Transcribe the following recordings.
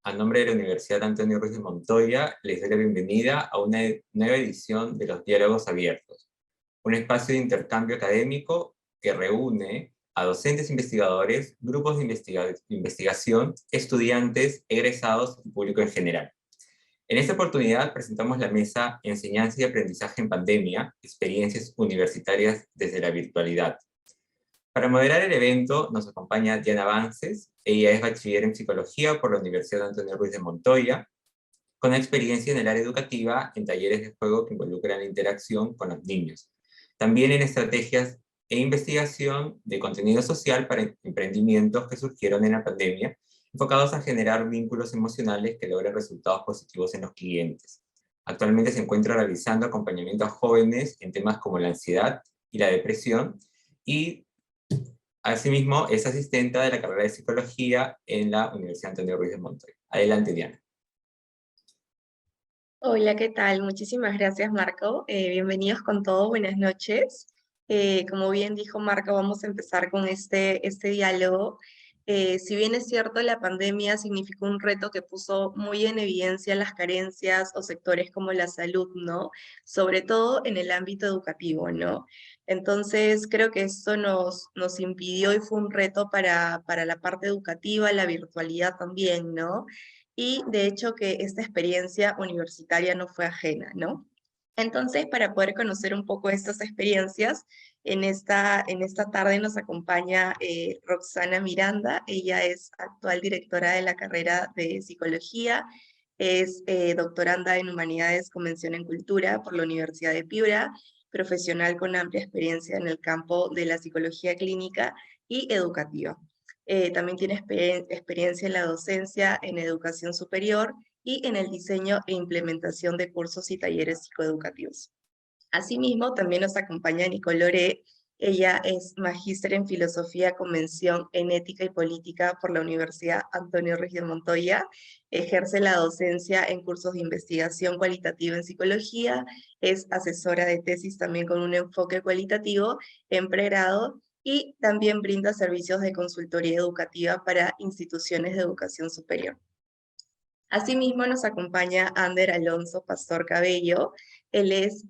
a nombre de la Universidad Antonio Ruiz de Montoya, les doy la bienvenida a una nueva edición de los Diálogos Abiertos, un espacio de intercambio académico que reúne a docentes investigadores, grupos de investigación, estudiantes, egresados y público en general. En esta oportunidad presentamos la mesa Enseñanza y Aprendizaje en Pandemia, experiencias universitarias desde la virtualidad. Para moderar el evento nos acompaña Diana Vances. Ella es bachiller en psicología por la Universidad Antonio Ruiz de Montoya, con experiencia en el área educativa en talleres de juego que involucran la interacción con los niños. También en estrategias e investigación de contenido social para emprendimientos que surgieron en la pandemia, enfocados a generar vínculos emocionales que logren resultados positivos en los clientes. Actualmente se encuentra realizando acompañamiento a jóvenes en temas como la ansiedad y la depresión, y asimismo es asistente de la carrera de psicología en la Universidad Antonio Ruiz de Montoya. Adelante, Diana. Hola, ¿qué tal? Muchísimas gracias, Marco. Bienvenidos con todo, buenas noches. Como bien dijo Marco, vamos a empezar con este diálogo. Si bien es cierto, la pandemia significó un reto que puso muy en evidencia las carencias o sectores como la salud, ¿no? Sobre todo en el ámbito educativo, ¿no? Entonces, creo que esto nos impidió y fue un reto para la parte educativa, la virtualidad también, ¿no? Y de hecho que esta experiencia universitaria no fue ajena, ¿no? Entonces, para poder conocer un poco estas experiencias, en esta tarde nos acompaña Roxana Miranda. Ella es actual directora de la carrera de Psicología, es doctoranda en Humanidades con mención en Cultura por la Universidad de Piura, profesional con amplia experiencia en el campo de la psicología clínica y educativa. También tiene experiencia en la docencia, en educación superior y en el diseño e implementación de cursos y talleres psicoeducativos. Asimismo, también nos acompaña Nicole Loré. Ella es magíster en filosofía con mención en ética y política por la Universidad Antonio Ruiz de Montoya. Ejerce la docencia en cursos de investigación cualitativa en psicología. Es asesora de tesis también con un enfoque cualitativo en pregrado y también brinda servicios de consultoría educativa para instituciones de educación superior. Asimismo, nos acompaña Ander Alonso Pastor Cabello. Él es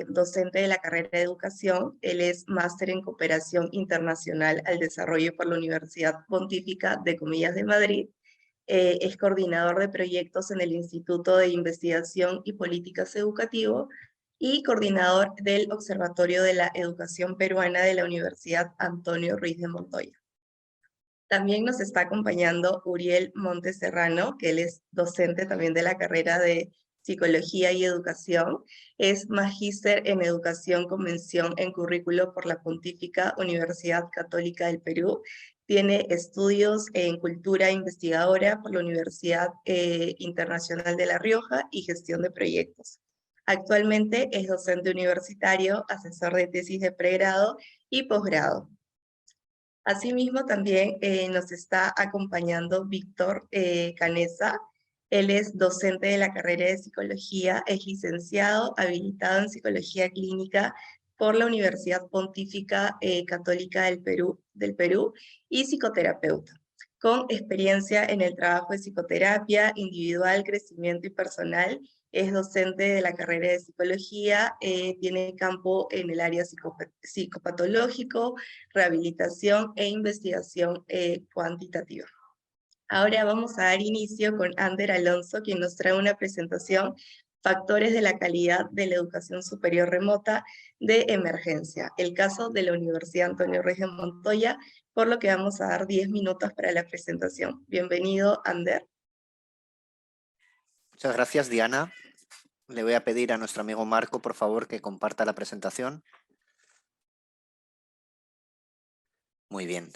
docente de la carrera de educación, él es máster en cooperación internacional al desarrollo por la Universidad Pontífica de Comillas de Madrid, es coordinador de proyectos en el Instituto de Investigación y Políticas Educativo y coordinador del Observatorio de la Educación Peruana de la Universidad Antonio Ruiz de Montoya. También nos está acompañando Uriel Montes Serrano, que él es docente también de la carrera de Psicología y Educación. Es magíster en Educación con mención en currículo por la Pontífica Universidad Católica del Perú. Tiene estudios en cultura investigadora por la Universidad Internacional de La Rioja y gestión de proyectos. Actualmente es docente universitario, asesor de tesis de pregrado y posgrado. Asimismo, también nos está acompañando Víctor Canesa. Él es docente de la carrera de Psicología, es licenciado, habilitado en Psicología Clínica por la Universidad Pontífica Católica del Perú y psicoterapeuta, con experiencia en el trabajo de psicoterapia individual, crecimiento y personal. Es docente de la carrera de psicología, tiene campo en el área psicopatológico, rehabilitación e investigación cuantitativa. Ahora vamos a dar inicio con Ander Alonso, quien nos trae una presentación, Factores de la calidad de la educación superior remota de emergencia, el caso de la Universidad Antonio Ruiz de Montoya, por lo que vamos a dar 10 minutos para la presentación. Bienvenido, Ander. Muchas gracias, Diana. Le voy a pedir a nuestro amigo Marco, por favor, que comparta la presentación. Muy bien.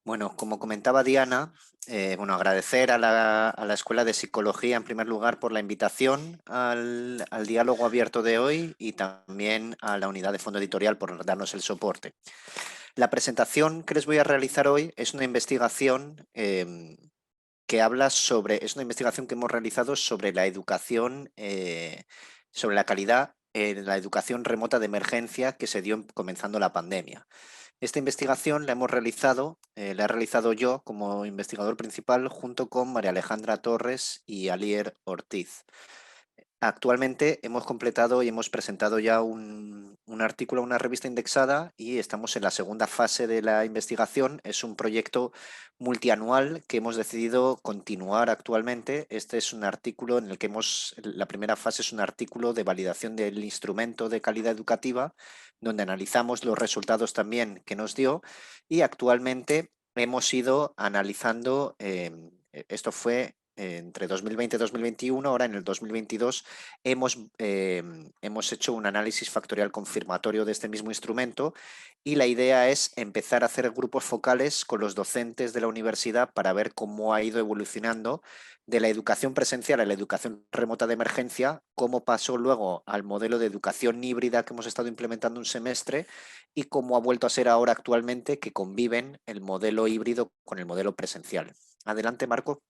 Bueno, como comentaba Diana, agradecer a la Escuela de Psicología, en primer lugar, por la invitación al diálogo abierto de hoy y también a la unidad de fondo editorial por darnos el soporte. La presentación que les voy a realizar hoy es una investigación que habla sobre, es una investigación que hemos realizado sobre la educación, sobre la calidad en la educación remota de emergencia que se dio comenzando la pandemia. Esta investigación la he realizado yo como investigador principal junto con María Alejandra Torres y Alier Ortiz. Actualmente hemos completado y hemos presentado ya un artículo a una revista indexada y estamos en la segunda fase de la investigación. Es un proyecto multianual que hemos decidido continuar actualmente. Este es un artículo en el que la primera fase es un artículo de validación del instrumento de calidad educativa, donde analizamos los resultados también que nos dio, y actualmente hemos ido analizando, esto fue entre 2020 y 2021, ahora en el 2022 hemos hecho un análisis factorial confirmatorio de este mismo instrumento, y la idea es empezar a hacer grupos focales con los docentes de la universidad para ver cómo ha ido evolucionando de la educación presencial a la educación remota de emergencia, cómo pasó luego al modelo de educación híbrida que hemos estado implementando un semestre y cómo ha vuelto a ser ahora actualmente, que conviven el modelo híbrido con el modelo presencial. Adelante, Marco.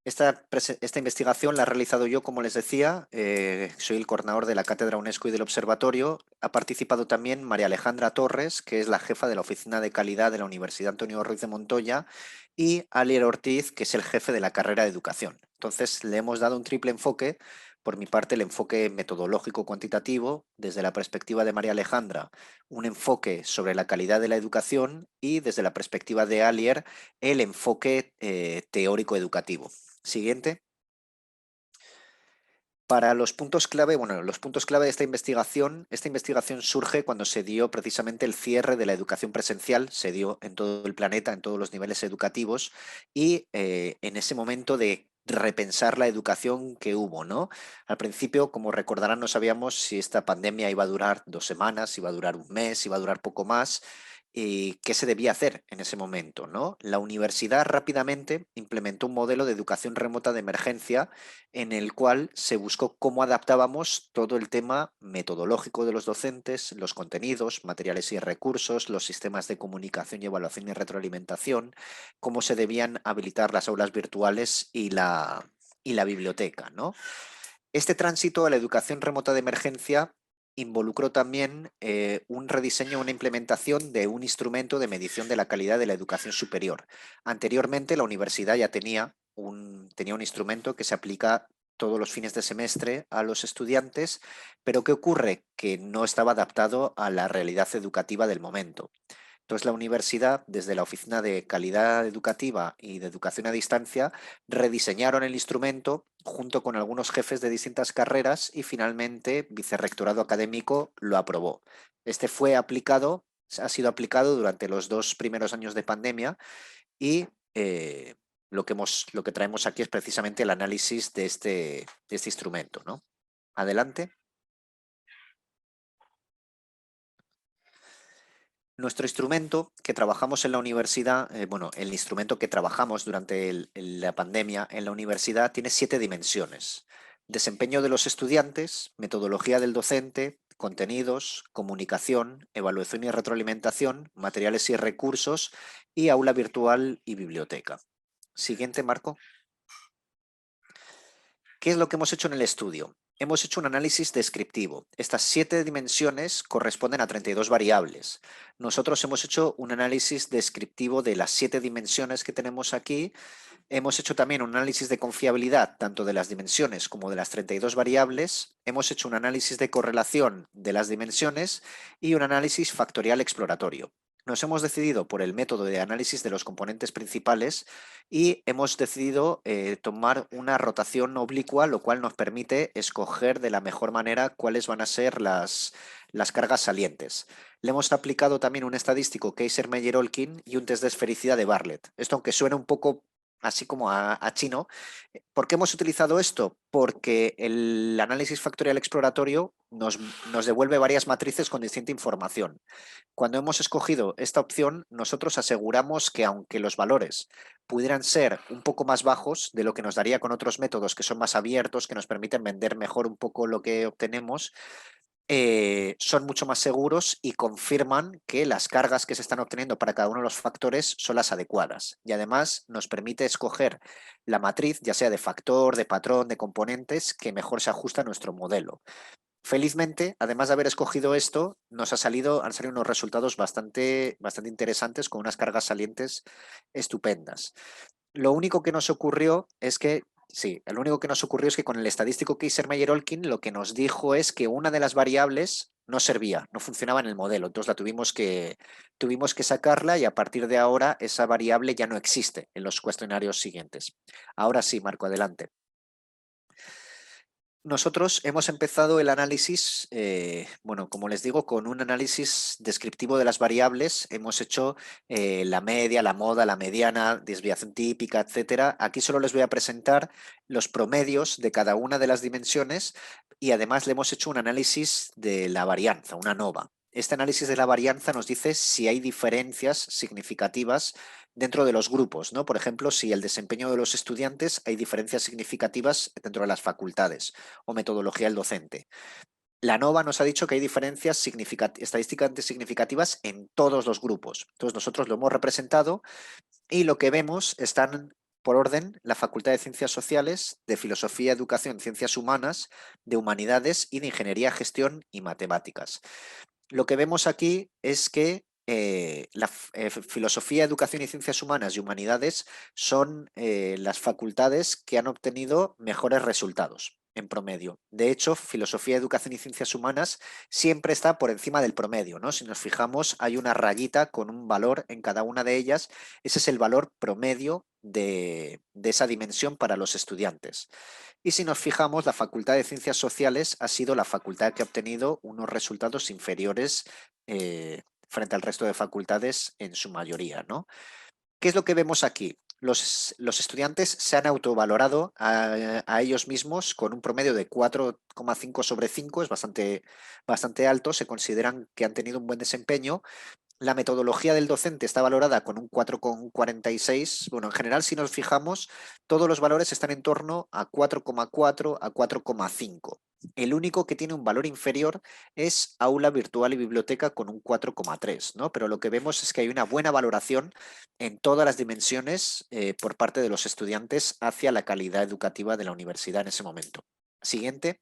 Esta investigación la he realizado yo, como les decía, soy el coordinador de la Cátedra UNESCO y del Observatorio. Ha participado también María Alejandra Torres, que es la jefa de la Oficina de Calidad de la Universidad Antonio Ruiz de Montoya, y Alier Ortiz, que es el jefe de la carrera de Educación. Entonces, le hemos dado un triple enfoque. Por mi parte, el enfoque metodológico cuantitativo, desde la perspectiva de María Alejandra, un enfoque sobre la calidad de la educación, y desde la perspectiva de Alier, el enfoque teórico educativo. Siguiente. Para los puntos clave, bueno, los puntos clave de esta investigación surge cuando se dio precisamente el cierre de la educación presencial, se dio en todo el planeta, en todos los niveles educativos, y en ese momento de repensar la educación que hubo, ¿no? Al principio, como recordarán, no sabíamos si esta pandemia iba a durar 2 semanas, iba a durar un mes, iba a durar poco más. ¿Y qué se debía hacer en ese momento, ¿no? La universidad rápidamente implementó un modelo de educación remota de emergencia, en el cual se buscó cómo adaptábamos todo el tema metodológico de los docentes, los contenidos, materiales y recursos, los sistemas de comunicación y evaluación y retroalimentación, cómo se debían habilitar las aulas virtuales y la biblioteca, ¿no? Este tránsito a la educación remota de emergencia involucró también un rediseño, una implementación de un instrumento de medición de la calidad de la educación superior. Anteriormente, la universidad ya tenía un instrumento que se aplica todos los fines de semestre a los estudiantes, pero ¿qué ocurre? Que no estaba adaptado a la realidad educativa del momento. Entonces, la universidad, desde la Oficina de Calidad Educativa y de Educación a Distancia, rediseñaron el instrumento junto con algunos jefes de distintas carreras, y finalmente Vicerrectorado Académico lo aprobó. Este ha sido aplicado durante los 2 primeros años de pandemia, y lo que traemos aquí es precisamente el análisis de este instrumento, ¿no? Adelante. Nuestro instrumento que trabajamos en la universidad, el instrumento que trabajamos durante la pandemia en la universidad tiene 7 dimensiones: desempeño de los estudiantes, metodología del docente, contenidos, comunicación, evaluación y retroalimentación, materiales y recursos, y aula virtual y biblioteca. Siguiente, Marco. ¿Qué es lo que hemos hecho en el estudio? Hemos hecho un análisis descriptivo. Estas 7 dimensiones corresponden a 32 variables. Nosotros hemos hecho un análisis descriptivo de las 7 dimensiones que tenemos aquí. Hemos hecho también un análisis de confiabilidad tanto de las dimensiones como de las 32 variables. Hemos hecho un análisis de correlación de las dimensiones y un análisis factorial exploratorio. Nos hemos decidido por el método de análisis de los componentes principales, y hemos decidido tomar una rotación oblicua, lo cual nos permite escoger de la mejor manera cuáles van a ser las cargas salientes. Le hemos aplicado también un estadístico Kaiser-Meyer-Olkin y un test de esfericidad de Bartlett. Esto, aunque suene un poco así como a chino. ¿Por qué hemos utilizado esto? Porque el análisis factorial exploratorio nos devuelve varias matrices con distinta información. Cuando hemos escogido esta opción, nosotros aseguramos que, aunque los valores pudieran ser un poco más bajos de lo que nos daría con otros métodos que son más abiertos, que nos permiten vender mejor un poco lo que obtenemos, son mucho más seguros y confirman que las cargas que se están obteniendo para cada uno de los factores son las adecuadas. Y además nos permite escoger la matriz, ya sea de factor, de patrón, de componentes, que mejor se ajusta a nuestro modelo. Felizmente, además de haber escogido esto, han salido unos resultados bastante interesantes con unas cargas salientes estupendas. Lo único que nos ocurrió es que, con el estadístico Kaiser-Meyer-Olkin lo que nos dijo es que una de las variables no servía, no funcionaba en el modelo, entonces tuvimos que sacarla y a partir de ahora esa variable ya no existe en los cuestionarios siguientes. Ahora sí, Marco, adelante. Nosotros hemos empezado el análisis, bueno, como les digo, con un análisis descriptivo de las variables. Hemos hecho la media, la moda, la mediana, desviación típica, etcétera. Aquí solo les voy a presentar los promedios de cada una de las dimensiones y además le hemos hecho un análisis de la varianza, una ANOVA. Este análisis de la varianza nos dice si hay diferencias significativas dentro de los grupos, ¿no? Por ejemplo, si el desempeño de los estudiantes hay diferencias significativas dentro de las facultades o metodología del docente. La NOVA nos ha dicho que hay diferencias estadísticamente significativas en todos los grupos. Entonces nosotros lo hemos representado y lo que vemos están por orden la Facultad de Ciencias Sociales, de Filosofía, Educación, Ciencias Humanas, de Humanidades y de Ingeniería, Gestión y Matemáticas. Lo que vemos aquí es que Filosofía, Educación y Ciencias Humanas y Humanidades son las facultades que han obtenido mejores resultados en promedio. De hecho, Filosofía, Educación y Ciencias Humanas siempre está por encima del promedio, ¿no? Si nos fijamos, hay una rayita con un valor en cada una de ellas. Ese es el valor promedio de esa dimensión para los estudiantes. Y si nos fijamos, la Facultad de Ciencias Sociales ha sido la facultad que ha obtenido unos resultados inferiores frente al resto de facultades en su mayoría, ¿no? ¿Qué es lo que vemos aquí? Los estudiantes se han autovalorado a ellos mismos con un promedio de 4,5 sobre 5, es bastante alto, se consideran que han tenido un buen desempeño. La metodología del docente está valorada con un 4,46. Bueno, en general, si nos fijamos, todos los valores están en torno a 4,4 a 4,5. El único que tiene un valor inferior es aula virtual y biblioteca con un 4,3, ¿no? Pero lo que vemos es que hay una buena valoración en todas las dimensiones por parte de los estudiantes hacia la calidad educativa de la universidad en ese momento. Siguiente.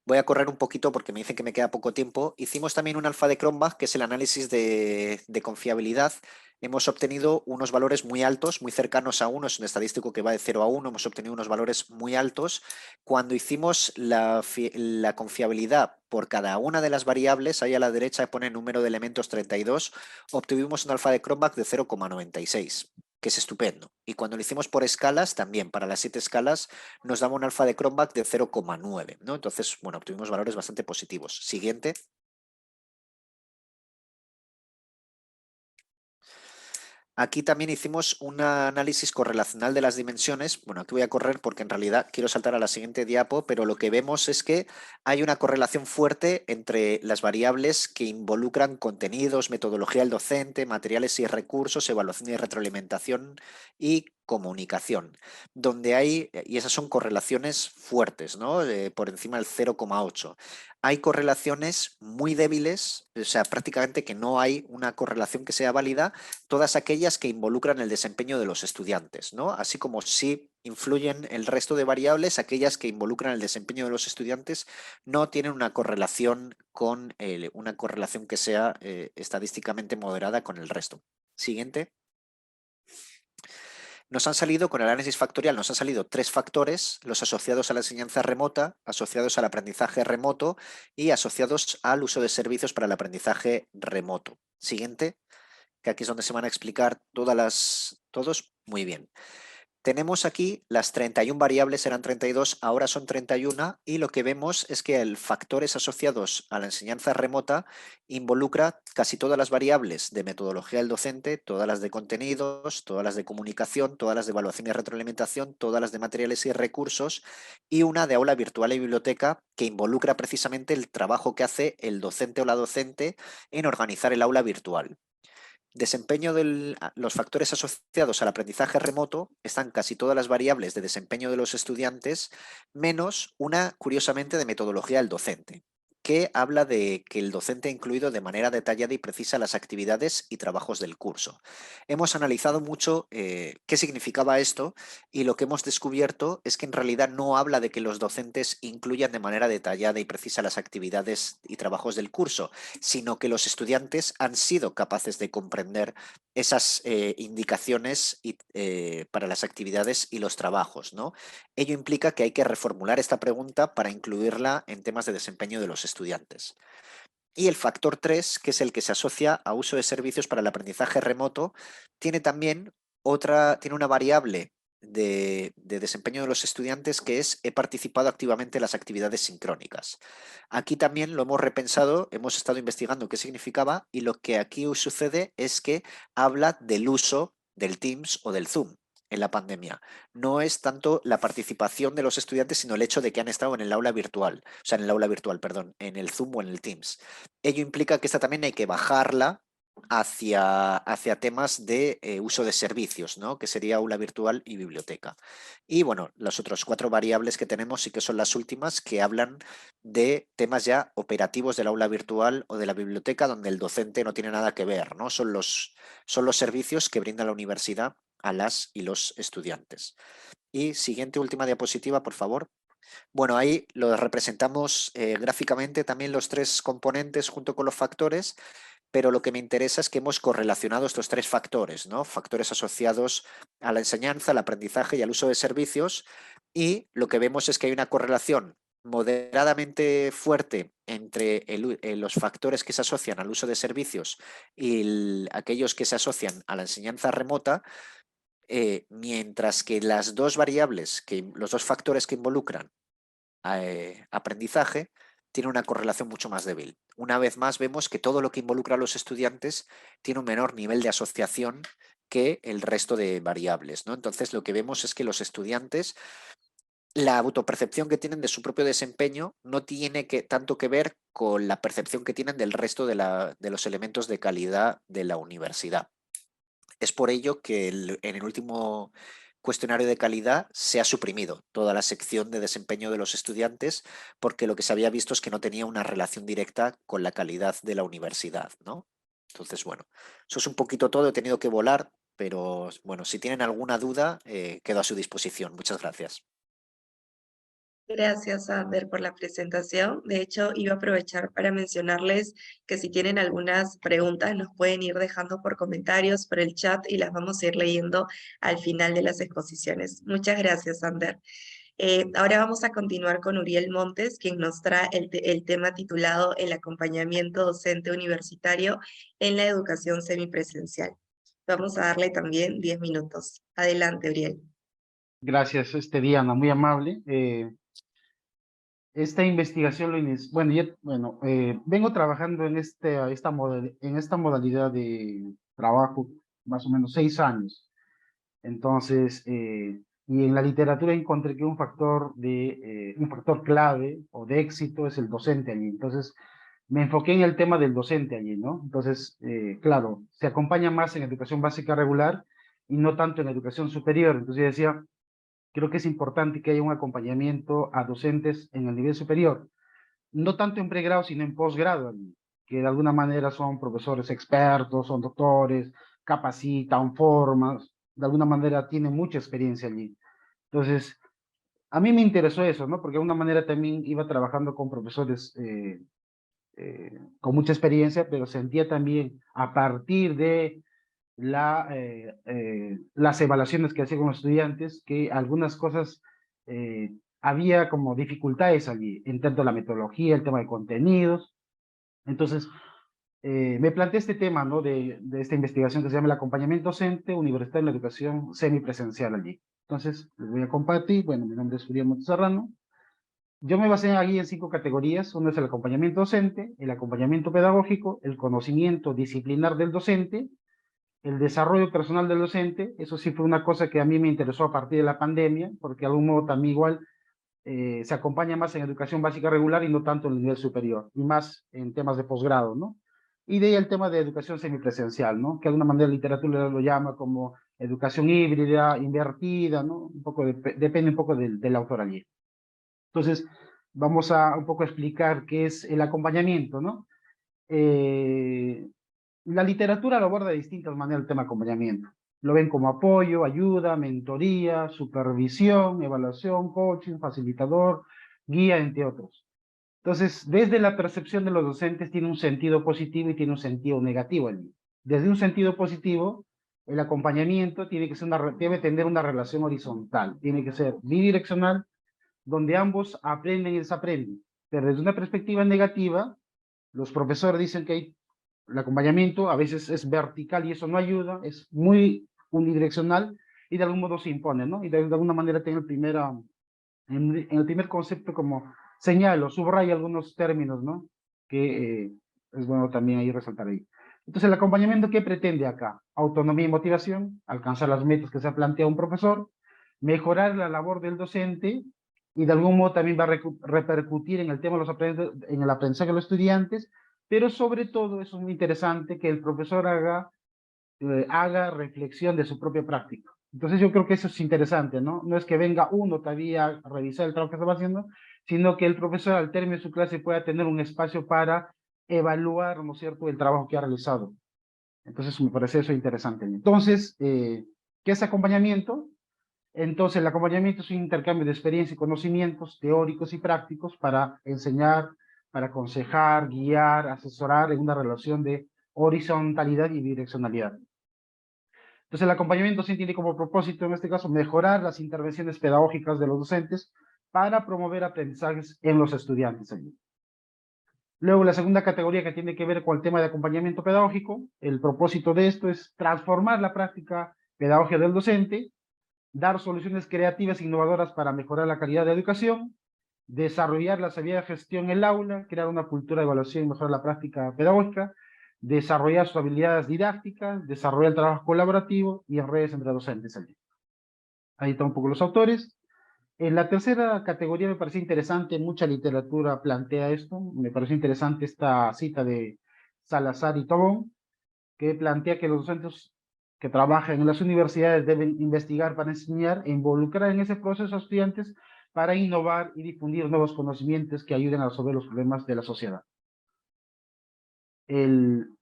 Voy a correr un poquito porque me dicen que me queda poco tiempo. Hicimos también un alfa de Cronbach, que es el análisis de confiabilidad. Hemos obtenido unos valores muy altos, muy cercanos a 1, es un estadístico que va de 0 a 1, hemos obtenido unos valores muy altos. Cuando hicimos la confiabilidad por cada una de las variables, ahí a la derecha pone número de elementos 32, obtuvimos un alfa de Cronbach de 0,96, que es estupendo. Y cuando lo hicimos por escalas, también para las 7 escalas, nos daba un alfa de Cronbach de 0,9, ¿no? Entonces, bueno, obtuvimos valores bastante positivos. Siguiente. Aquí también hicimos un análisis correlacional de las dimensiones. Bueno, aquí voy a correr porque en realidad quiero saltar a la siguiente diapo, pero lo que vemos es que hay una correlación fuerte entre las variables que involucran contenidos, metodología del docente, materiales y recursos, evaluación y retroalimentación y comunicación, donde hay, y esas son correlaciones fuertes, ¿no? Por encima del 0,8. Hay correlaciones muy débiles, o sea, prácticamente que no hay una correlación que sea válida, todas aquellas que involucran el desempeño de los estudiantes, ¿no? Así como sí influyen el resto de variables, aquellas que involucran el desempeño de los estudiantes no tienen una correlación una correlación que sea estadísticamente moderada con el resto. Siguiente. Nos han salido, con el análisis factorial, nos han salido 3 factores, los asociados a la enseñanza remota, asociados al aprendizaje remoto y asociados al uso de servicios para el aprendizaje remoto. Siguiente, que aquí es donde se van a explicar todos muy bien. Tenemos aquí las 31 variables, eran 32, ahora son 31 y lo que vemos es que el factores asociados a la enseñanza remota involucra casi todas las variables de metodología del docente, todas las de contenidos, todas las de comunicación, todas las de evaluación y retroalimentación, todas las de materiales y recursos y una de aula virtual y biblioteca que involucra precisamente el trabajo que hace el docente o la docente en organizar el aula virtual. Desempeño los factores asociados al aprendizaje remoto están casi todas las variables de desempeño de los estudiantes, menos una, curiosamente, de metodología del docente. que habla de que el docente ha incluido de manera detallada y precisa las actividades y trabajos del curso. Hemos analizado mucho qué significaba esto y lo que hemos descubierto es que en realidad no habla de que los docentes incluyan de manera detallada y precisa las actividades y trabajos del curso, sino que los estudiantes han sido capaces de comprender esas indicaciones para las actividades y los trabajos, ¿no? Ello implica que hay que reformular esta pregunta para incluirla en temas de desempeño de los estudiantes. Y el factor 3, que es el que se asocia a uso de servicios para el aprendizaje remoto, tiene también tiene una variable de desempeño de los estudiantes que es he participado activamente en las actividades sincrónicas. Aquí también lo hemos repensado, hemos estado investigando qué significaba y lo que aquí sucede es que habla del uso del Teams o del Zoom en la pandemia. No es tanto la participación de los estudiantes, sino el hecho de que han estado en el aula virtual, o sea, en el aula virtual, perdón, en el Zoom o en el Teams. Ello implica que esta también hay que bajarla hacia temas de uso de servicios, ¿no? Que sería aula virtual y biblioteca. Y bueno, las otras 4 variables que tenemos sí que son las últimas que hablan de temas ya operativos del aula virtual o de la biblioteca donde el docente no tiene nada que ver, ¿no? Son los servicios que brinda la universidad a las y los estudiantes. Y siguiente última diapositiva, por favor. Bueno, ahí lo representamos gráficamente también los 3 componentes junto con los factores, pero lo que me interesa es que hemos correlacionado estos 3 factores, ¿no? Factores asociados a la enseñanza, al aprendizaje y al uso de servicios, y lo que vemos es que hay una correlación moderadamente fuerte entre los factores que se asocian al uso de servicios y aquellos que se asocian a la enseñanza remota, mientras que las 2 variables, los 2 factores que involucran aprendizaje, tiene una correlación mucho más débil. Una vez más vemos que todo lo que involucra a los estudiantes tiene un menor nivel de asociación que el resto de variables, ¿no? Entonces lo que vemos es que los estudiantes, la autopercepción que tienen de su propio desempeño no tiene tanto que ver con la percepción que tienen del resto de los elementos de calidad de la universidad. Es por ello que en el último cuestionario de calidad se ha suprimido toda la sección de desempeño de los estudiantes porque lo que se había visto es que no tenía una relación directa con la calidad de la universidad, ¿no? Entonces, bueno, eso es un poquito todo, he tenido que volar, pero bueno, si tienen alguna duda, quedo a su disposición. Muchas gracias. Gracias, Ander, por la presentación. De hecho, iba a aprovechar para mencionarles que si tienen algunas preguntas, nos pueden ir dejando por comentarios, por el chat, y las vamos a ir leyendo al final de las exposiciones. Muchas gracias, Ander. Ahora vamos a continuar con Uriel Montes, quien nos trae el tema titulado El acompañamiento docente universitario en la educación semipresencial. Vamos a darle también 10 minutos. Adelante, Uriel. Gracias, Diana, muy amable. Esta investigación vengo trabajando en esta modalidad de trabajo más o menos 6 años. Entonces, y en la literatura encontré que un factor clave o de éxito es el docente allí. Entonces, me enfoqué en el tema del docente allí, ¿no? Entonces, claro, se acompaña más en educación básica regular y no tanto en educación superior. Entonces, yo decía, creo que es importante que haya un acompañamiento a docentes en el nivel superior, no tanto en pregrado, sino en posgrado, que de alguna manera son profesores expertos, son doctores, capacitan, forman, de alguna manera tienen mucha experiencia allí. Entonces, a mí me interesó eso, ¿no? Porque de alguna manera también iba trabajando con profesores con mucha experiencia, pero sentía también a partir de las evaluaciones que hacía con los estudiantes, que algunas cosas había como dificultades allí, en tanto la metodología, el tema de contenidos. Entonces, me planteé este tema, ¿no? de esta investigación que se llama el acompañamiento docente universitario en la educación semipresencial allí. Entonces, les voy a compartir. Bueno, mi nombre es Uriel Montes Serrano. Yo me basé allí en 5 categorías. Uno es el acompañamiento docente, el acompañamiento pedagógico, el conocimiento disciplinar del docente, el desarrollo personal del docente. Eso sí fue una cosa que a mí me interesó a partir de la pandemia, porque de algún modo también igual se acompaña más en educación básica regular y no tanto en el nivel superior, y más en temas de posgrado, ¿no? Y de ahí el tema de educación semipresencial, ¿no? Que de alguna manera la literatura lo llama como educación híbrida, invertida, ¿no? Depende un poco del autor allí. Entonces, vamos a un poco explicar qué es el acompañamiento, ¿no? La literatura lo aborda de distintas maneras el tema acompañamiento. Lo ven como apoyo, ayuda, mentoría, supervisión, evaluación, coaching, facilitador, guía, entre otros. Entonces, desde la percepción de los docentes tiene un sentido positivo y tiene un sentido negativo. Desde un sentido positivo, el acompañamiento debe tener una relación horizontal, tiene que ser bidireccional, donde ambos aprenden y desaprenden. Pero desde una perspectiva negativa, los profesores dicen que el acompañamiento a veces es vertical y eso no ayuda, es muy unidireccional y de algún modo se impone, ¿no? Y de alguna manera tiene en el primer concepto como señalo, subrayo algunos términos, ¿no? Que es bueno también ahí resaltar ahí. Entonces, el acompañamiento, ¿qué pretende acá? Autonomía y motivación, alcanzar las metas que se ha planteado un profesor, mejorar la labor del docente y de algún modo también va a repercutir en el tema de en el aprendizaje de los estudiantes, pero sobre todo es muy interesante que el profesor haga reflexión de su propia práctica. Entonces yo creo que eso es interesante, ¿no? No es que venga uno todavía a revisar el trabajo que estaba haciendo, sino que el profesor al término de su clase pueda tener un espacio para evaluar, ¿no es cierto?, el trabajo que ha realizado. Entonces me parece eso interesante. Entonces, ¿qué es acompañamiento? Entonces el acompañamiento es un intercambio de experiencia y conocimientos teóricos y prácticos para enseñar, para aconsejar, guiar, asesorar en una relación de horizontalidad y bidireccionalidad. Entonces, el acompañamiento sí tiene como propósito, en este caso, mejorar las intervenciones pedagógicas de los docentes para promover aprendizajes en los estudiantes. Luego, la segunda categoría que tiene que ver con el tema de acompañamiento pedagógico, el propósito de esto es transformar la práctica pedagógica del docente, dar soluciones creativas e innovadoras para mejorar la calidad de educación, desarrollar la habilidad de gestión en el aula, crear una cultura de evaluación y mejorar la práctica pedagógica, desarrollar sus habilidades didácticas, desarrollar el trabajo colaborativo y en redes entre docentes. Ahí están un poco los autores. En la tercera categoría me parece interesante, mucha literatura plantea esto, me parece interesante esta cita de Salazar y Tobón, que plantea que los docentes que trabajan en las universidades deben investigar para enseñar e involucrar en ese proceso a estudiantes para innovar y difundir nuevos conocimientos que ayuden a resolver los problemas de la sociedad. El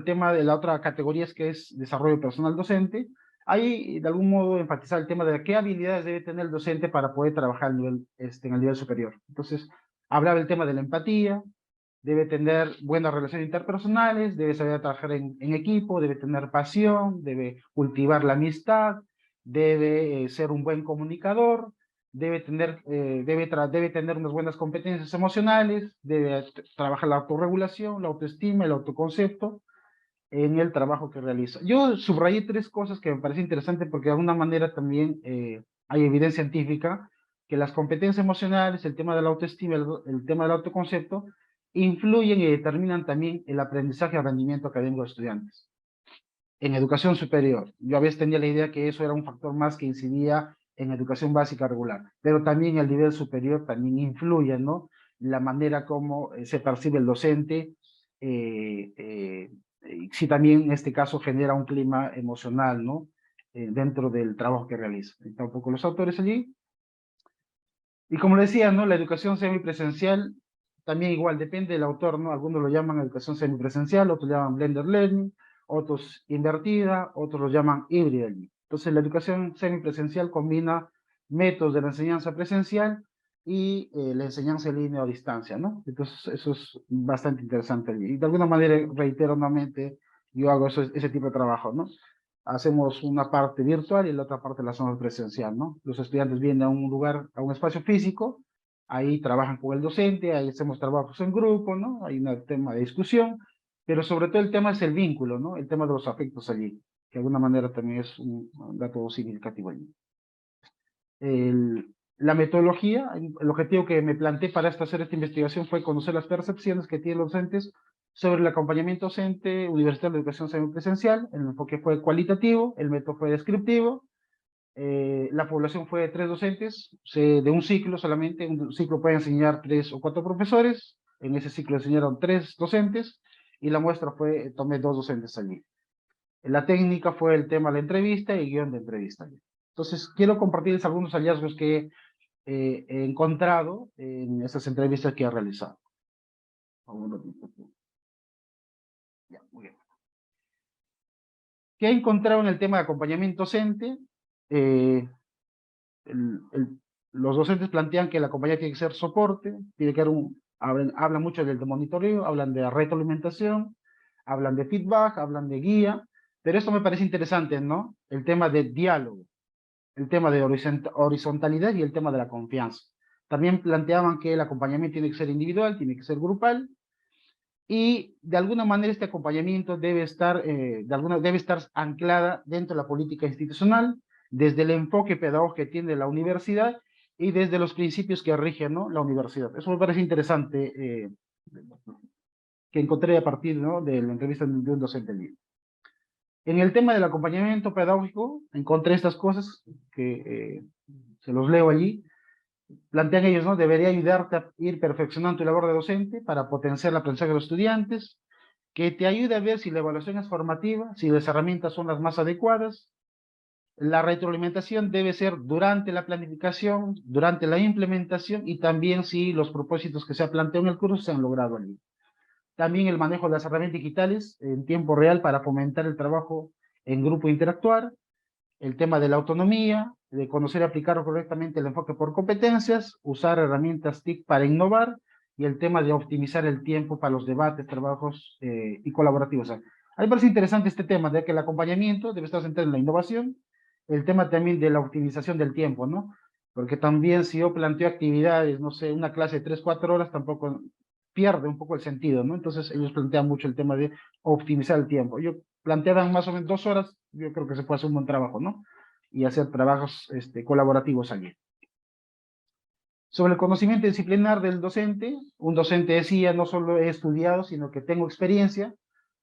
tema de la otra categoría es que es desarrollo personal docente. Ahí, de algún modo, enfatizar el tema de qué habilidades debe tener el docente para poder trabajar en el nivel superior. Entonces, hablar del tema de la empatía, debe tener buenas relaciones interpersonales, debe saber trabajar en equipo, debe tener pasión, debe cultivar la amistad, debe ser un buen comunicador, debe tener unas buenas competencias emocionales, debe trabajar la autorregulación, la autoestima, el autoconcepto en el trabajo que realiza. Yo subrayé tres cosas que me parece interesante porque de alguna manera también hay evidencia científica que las competencias emocionales, el tema de la autoestima, el tema del autoconcepto, influyen y determinan también el aprendizaje y rendimiento académico de los estudiantes. En educación superior, yo a veces tenía la idea que eso era un factor más que incidía en educación básica regular, pero también el nivel superior también influye, ¿no? La manera como se percibe el docente, si también en este caso genera un clima emocional, ¿no? Dentro del trabajo que realiza. Están un poco los autores allí. Y como le decía, ¿no? La educación semipresencial también igual, depende del autor, ¿no? Algunos lo llaman educación semipresencial, otros lo llaman blended learning, otros invertida, otros lo llaman híbrida. Entonces, la educación semipresencial combina métodos de la enseñanza presencial y la enseñanza en línea o a distancia, ¿no? Entonces, eso es bastante interesante. Y de alguna manera, reitero nuevamente, yo hago ese tipo de trabajo, ¿no? Hacemos una parte virtual y la otra parte la hacemos presencial, ¿no? Los estudiantes vienen a un lugar, a un espacio físico, ahí trabajan con el docente, ahí hacemos trabajos en grupo, ¿no? Hay un tema de discusión, pero sobre todo el tema es el vínculo, ¿no? El tema de los afectos allí, que de alguna manera también es un dato significativo allí. La metodología, el objetivo que me planteé para hacer esta investigación fue conocer las percepciones que tienen los docentes sobre el acompañamiento docente universitario de educación semipresencial. El enfoque fue cualitativo, el método fue descriptivo, la población fue de 3 docentes, de un ciclo solamente, un ciclo puede enseñar 3 o 4 profesores, en ese ciclo enseñaron 3 docentes, y la muestra fue, tomé 2 docentes allí. La técnica fue el tema de la entrevista y guión de entrevista. Entonces, quiero compartirles algunos hallazgos que encontrado en esas entrevistas que he realizado. Ya, muy bien. ¿Qué he encontrado en el tema de acompañamiento docente? Eh, el- el- los docentes plantean que la compañía tiene que ser soporte, tiene que haber hablan mucho del de monitoreo, hablan de retroalimentación, hablan de feedback, hablan de guía, pero esto me parece interesante, ¿no? El tema de diálogo, el tema de horizontalidad y el tema de la confianza. También planteaban que el acompañamiento tiene que ser individual, tiene que ser grupal, y de alguna manera este acompañamiento debe estar, debe estar anclada dentro de la política institucional, desde el enfoque pedagógico que tiene la universidad y desde los principios que rigen, ¿no?, la universidad. Eso me parece interesante, que encontré a partir, ¿no?, de la entrevista de un docente mío. En el tema del acompañamiento pedagógico, encontré estas cosas que se los leo allí. Plantean ellos, ¿no? Debería ayudarte a ir perfeccionando tu labor de docente para potenciar la aprendizaje de los estudiantes, que te ayude a ver si la evaluación es formativa, si las herramientas son las más adecuadas. La retroalimentación debe ser durante la planificación, durante la implementación y también si los propósitos que se ha planteado en el curso se han logrado allí. También el manejo de las herramientas digitales en tiempo real para fomentar el trabajo en grupo e interactuar. El tema de la autonomía, de conocer y aplicar correctamente el enfoque por competencias, usar herramientas TIC para innovar, y el tema de optimizar el tiempo para los debates, trabajos y colaborativos. A mí me parece interesante este tema de que el acompañamiento debe estar centrado en la innovación, el tema también de la optimización del tiempo, ¿no? Porque también si yo planteo actividades, no sé, una clase de 3, 4 horas, tampoco pierde un poco el sentido, ¿no? Entonces ellos plantean mucho el tema de optimizar el tiempo. Yo planteaban más o menos 2 horas, yo creo que se puede hacer un buen trabajo, ¿no? Y hacer trabajos colaborativos allí. Sobre el conocimiento disciplinar del docente, un docente decía, no solo he estudiado, sino que tengo experiencia,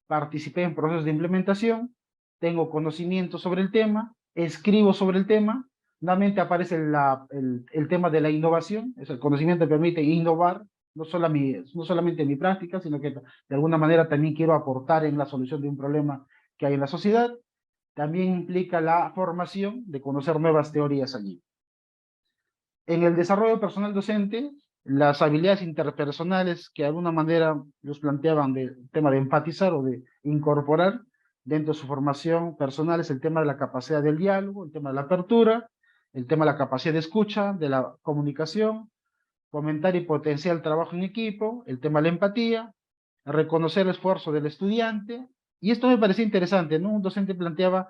participé en procesos de implementación, tengo conocimiento sobre el tema, escribo sobre el tema, nuevamente aparece el tema de la innovación, es el conocimiento que permite innovar, no solamente en mi práctica, sino que de alguna manera también quiero aportar en la solución de un problema que hay en la sociedad. También implica la formación de conocer nuevas teorías allí. En el desarrollo personal docente, las habilidades interpersonales que de alguna manera los planteaban del tema de empatizar o de incorporar dentro de su formación personal es el tema de la capacidad del diálogo, el tema de la apertura, el tema de la capacidad de escucha, de la comunicación, fomentar y potenciar el trabajo en equipo, el tema de la empatía, reconocer el esfuerzo del estudiante. Y esto me parecía interesante, ¿no? Un docente planteaba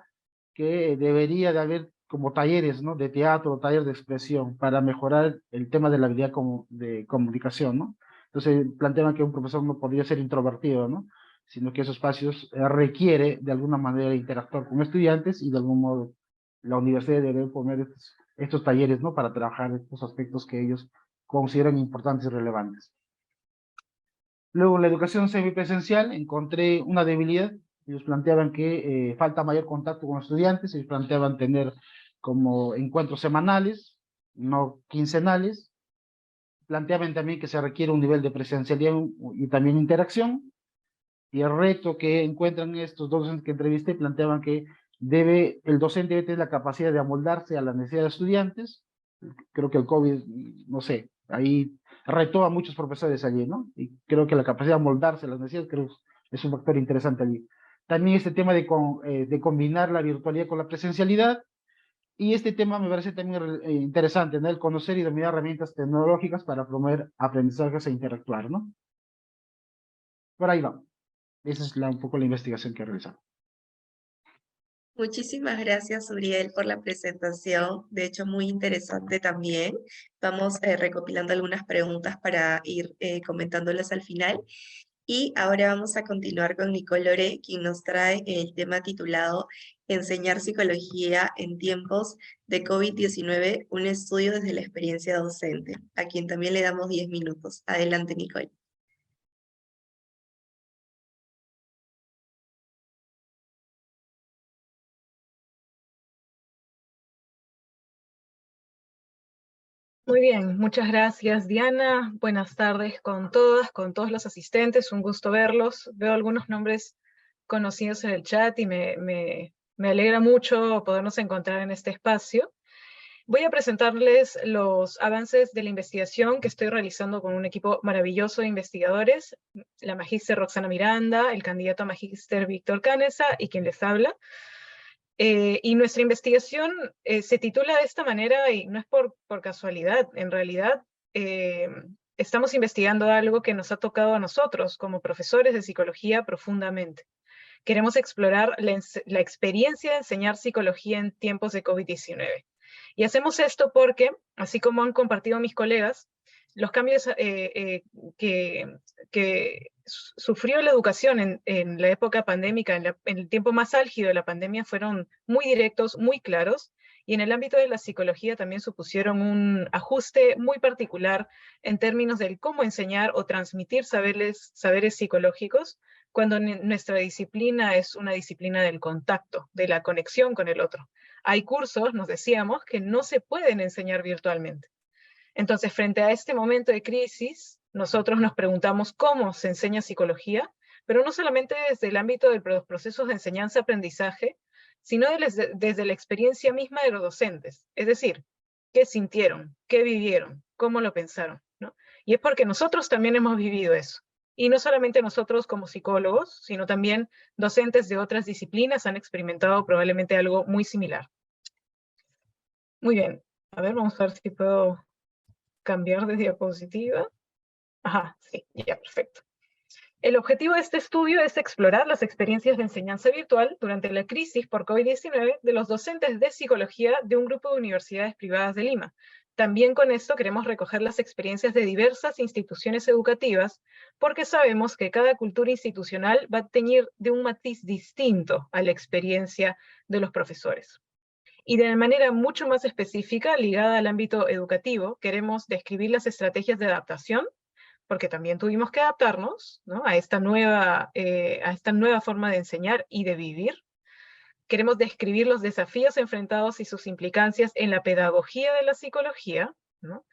que debería de haber como talleres, ¿no?, de teatro, talleres de expresión, para mejorar el tema de la habilidad de comunicación, ¿no? Entonces planteaban que un profesor no podría ser introvertido, ¿no?, sino que esos espacios requiere de alguna manera interactuar con estudiantes y de algún modo la universidad debe poner estos talleres, ¿no?, para trabajar estos aspectos que ellos consideran importantes y relevantes. Luego, en la educación semipresencial encontré una debilidad. Ellos planteaban que falta mayor contacto con los estudiantes, ellos planteaban tener como encuentros semanales, no quincenales. Planteaban también que se requiere un nivel de presencialidad y también interacción. Y el reto que encuentran estos dos docentes que entrevisté planteaban que el docente debe tener la capacidad de amoldarse a las necesidades de estudiantes. Creo que el COVID, no sé, ahí retó a muchos profesores allí, ¿no? Y creo que la capacidad de moldarse a las necesidades creo es un factor interesante allí. También este tema de combinar la virtualidad con la presencialidad, y este tema me parece también interesante, ¿no? El conocer y dominar herramientas tecnológicas para promover aprendizajes e interactuar, ¿no? Por ahí va. Esa es un poco la investigación que he realizado. Muchísimas gracias, Uriel, por la presentación. De hecho, muy interesante también. Vamos recopilando algunas preguntas para ir comentándolas al final. Y ahora vamos a continuar con Nicole Lore, quien nos trae el tema titulado Enseñar psicología en tiempos de COVID-19, un estudio desde la experiencia docente, a quien también le damos 10 minutos. Adelante, Nicole. Muy bien, muchas gracias, Diana. Buenas tardes con todas, con todos los asistentes. Un gusto verlos. Veo algunos nombres conocidos en el chat y me alegra mucho podernos encontrar en este espacio. Voy a presentarles los avances de la investigación que estoy realizando con un equipo maravilloso de investigadores, la magíster Roxana Miranda, el candidato a magíster Víctor Canesa y quien les habla. Y nuestra investigación se titula de esta manera, y no es por casualidad, en realidad estamos investigando algo que nos ha tocado a nosotros como profesores de psicología profundamente. Queremos explorar la experiencia de enseñar psicología en tiempos de COVID-19. Y hacemos esto porque, así como han compartido mis colegas, los cambios que sufrió la educación en la época pandémica, en el tiempo más álgido de la pandemia, fueron muy directos, muy claros, y en el ámbito de la psicología también supusieron un ajuste muy particular en términos del cómo enseñar o transmitir saberes psicológicos, cuando nuestra disciplina es una disciplina del contacto, de la conexión con el otro. Hay cursos, nos decíamos, que no se pueden enseñar virtualmente. Entonces, frente a este momento de crisis, nosotros nos preguntamos cómo se enseña psicología, pero no solamente desde el ámbito de los procesos de enseñanza-aprendizaje, sino desde la experiencia misma de los docentes. Es decir, qué sintieron, qué vivieron, cómo lo pensaron, ¿no? Y es porque nosotros también hemos vivido eso. Y no solamente nosotros como psicólogos, sino también docentes de otras disciplinas han experimentado probablemente algo muy similar. Muy bien. A ver, vamos a ver si puedo cambiar de diapositiva. Ajá, sí, ya, perfecto. El objetivo de este estudio es explorar las experiencias de enseñanza virtual durante la crisis por COVID-19 de los docentes de psicología de un grupo de universidades privadas de Lima. También con esto queremos recoger las experiencias de diversas instituciones educativas, porque sabemos que cada cultura institucional va a teñir de un matiz distinto a la experiencia de los profesores. Y de manera mucho más específica, ligada al ámbito educativo, queremos describir las estrategias de adaptación, porque también tuvimos que adaptarnos, ¿no?, a esta nueva forma de enseñar y de vivir. Queremos describir los desafíos enfrentados y sus implicancias en la pedagogía de la psicología, ¿no?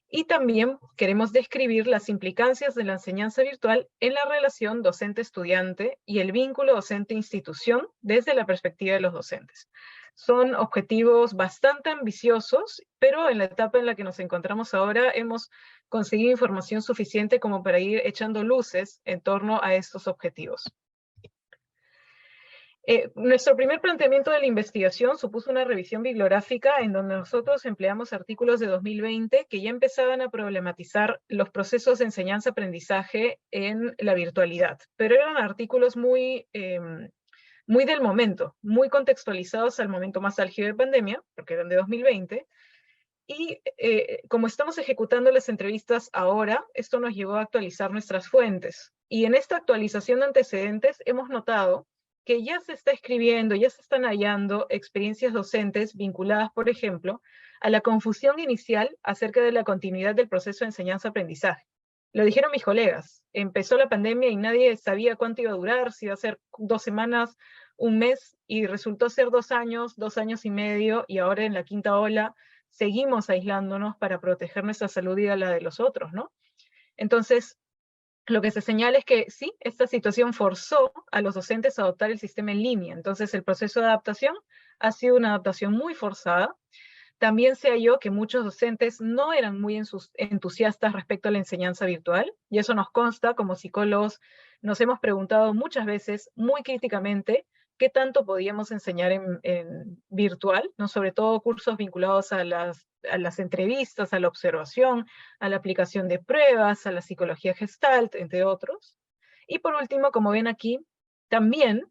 Y también queremos describir las implicancias de la enseñanza virtual en la relación docente-estudiante y el vínculo docente-institución desde la perspectiva de los docentes. Son objetivos bastante ambiciosos, pero en la etapa en la que nos encontramos ahora hemos conseguido información suficiente como para ir echando luces en torno a estos objetivos. Nuestro primer planteamiento de la investigación supuso una revisión bibliográfica en donde nosotros empleamos artículos de 2020 que ya empezaban a problematizar los procesos de enseñanza-aprendizaje en la virtualidad, pero eran artículos muy del momento, muy contextualizados al momento más álgido de pandemia, porque eran de 2020, y como estamos ejecutando las entrevistas ahora, esto nos llevó a actualizar nuestras fuentes. Y en esta actualización de antecedentes hemos notado que ya se está escribiendo, ya se están hallando experiencias docentes vinculadas, por ejemplo, a la confusión inicial acerca de la continuidad del proceso de enseñanza-aprendizaje. Lo dijeron mis colegas, empezó la pandemia y nadie sabía cuánto iba a durar, si iba a ser 2 semanas, un mes, y resultó ser 2 años, 2 años y medio, y ahora en la quinta ola seguimos aislándonos para proteger nuestra salud y la de los otros, ¿no? Entonces, lo que se señala es que sí, esta situación forzó a los docentes a adoptar el sistema en línea. Entonces, el proceso de adaptación ha sido una adaptación muy forzada. También se halló que muchos docentes no eran muy entusiastas respecto a la enseñanza virtual, y eso nos consta, como psicólogos, nos hemos preguntado muchas veces, muy críticamente, qué tanto podíamos enseñar en virtual, ¿no? Sobre todo cursos vinculados a las entrevistas, a la observación, a la aplicación de pruebas, a la psicología gestalt, entre otros. Y por último, como ven aquí, también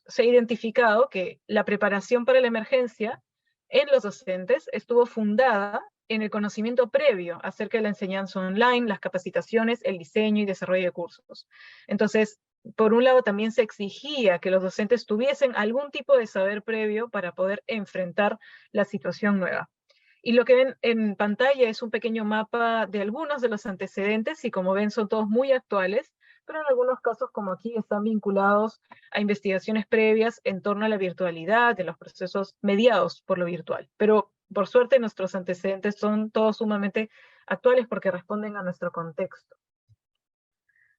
se ha identificado que la preparación para la emergencia en los docentes estuvo fundada en el conocimiento previo acerca de la enseñanza online, las capacitaciones, el diseño y desarrollo de cursos. Entonces, por un lado también se exigía que los docentes tuviesen algún tipo de saber previo para poder enfrentar la situación nueva. Y lo que ven en pantalla es un pequeño mapa de algunos de los antecedentes, y como ven son todos muy actuales, pero en algunos casos, como aquí, están vinculados a investigaciones previas en torno a la virtualidad, de los procesos mediados por lo virtual. Pero por suerte nuestros antecedentes son todos sumamente actuales porque responden a nuestro contexto.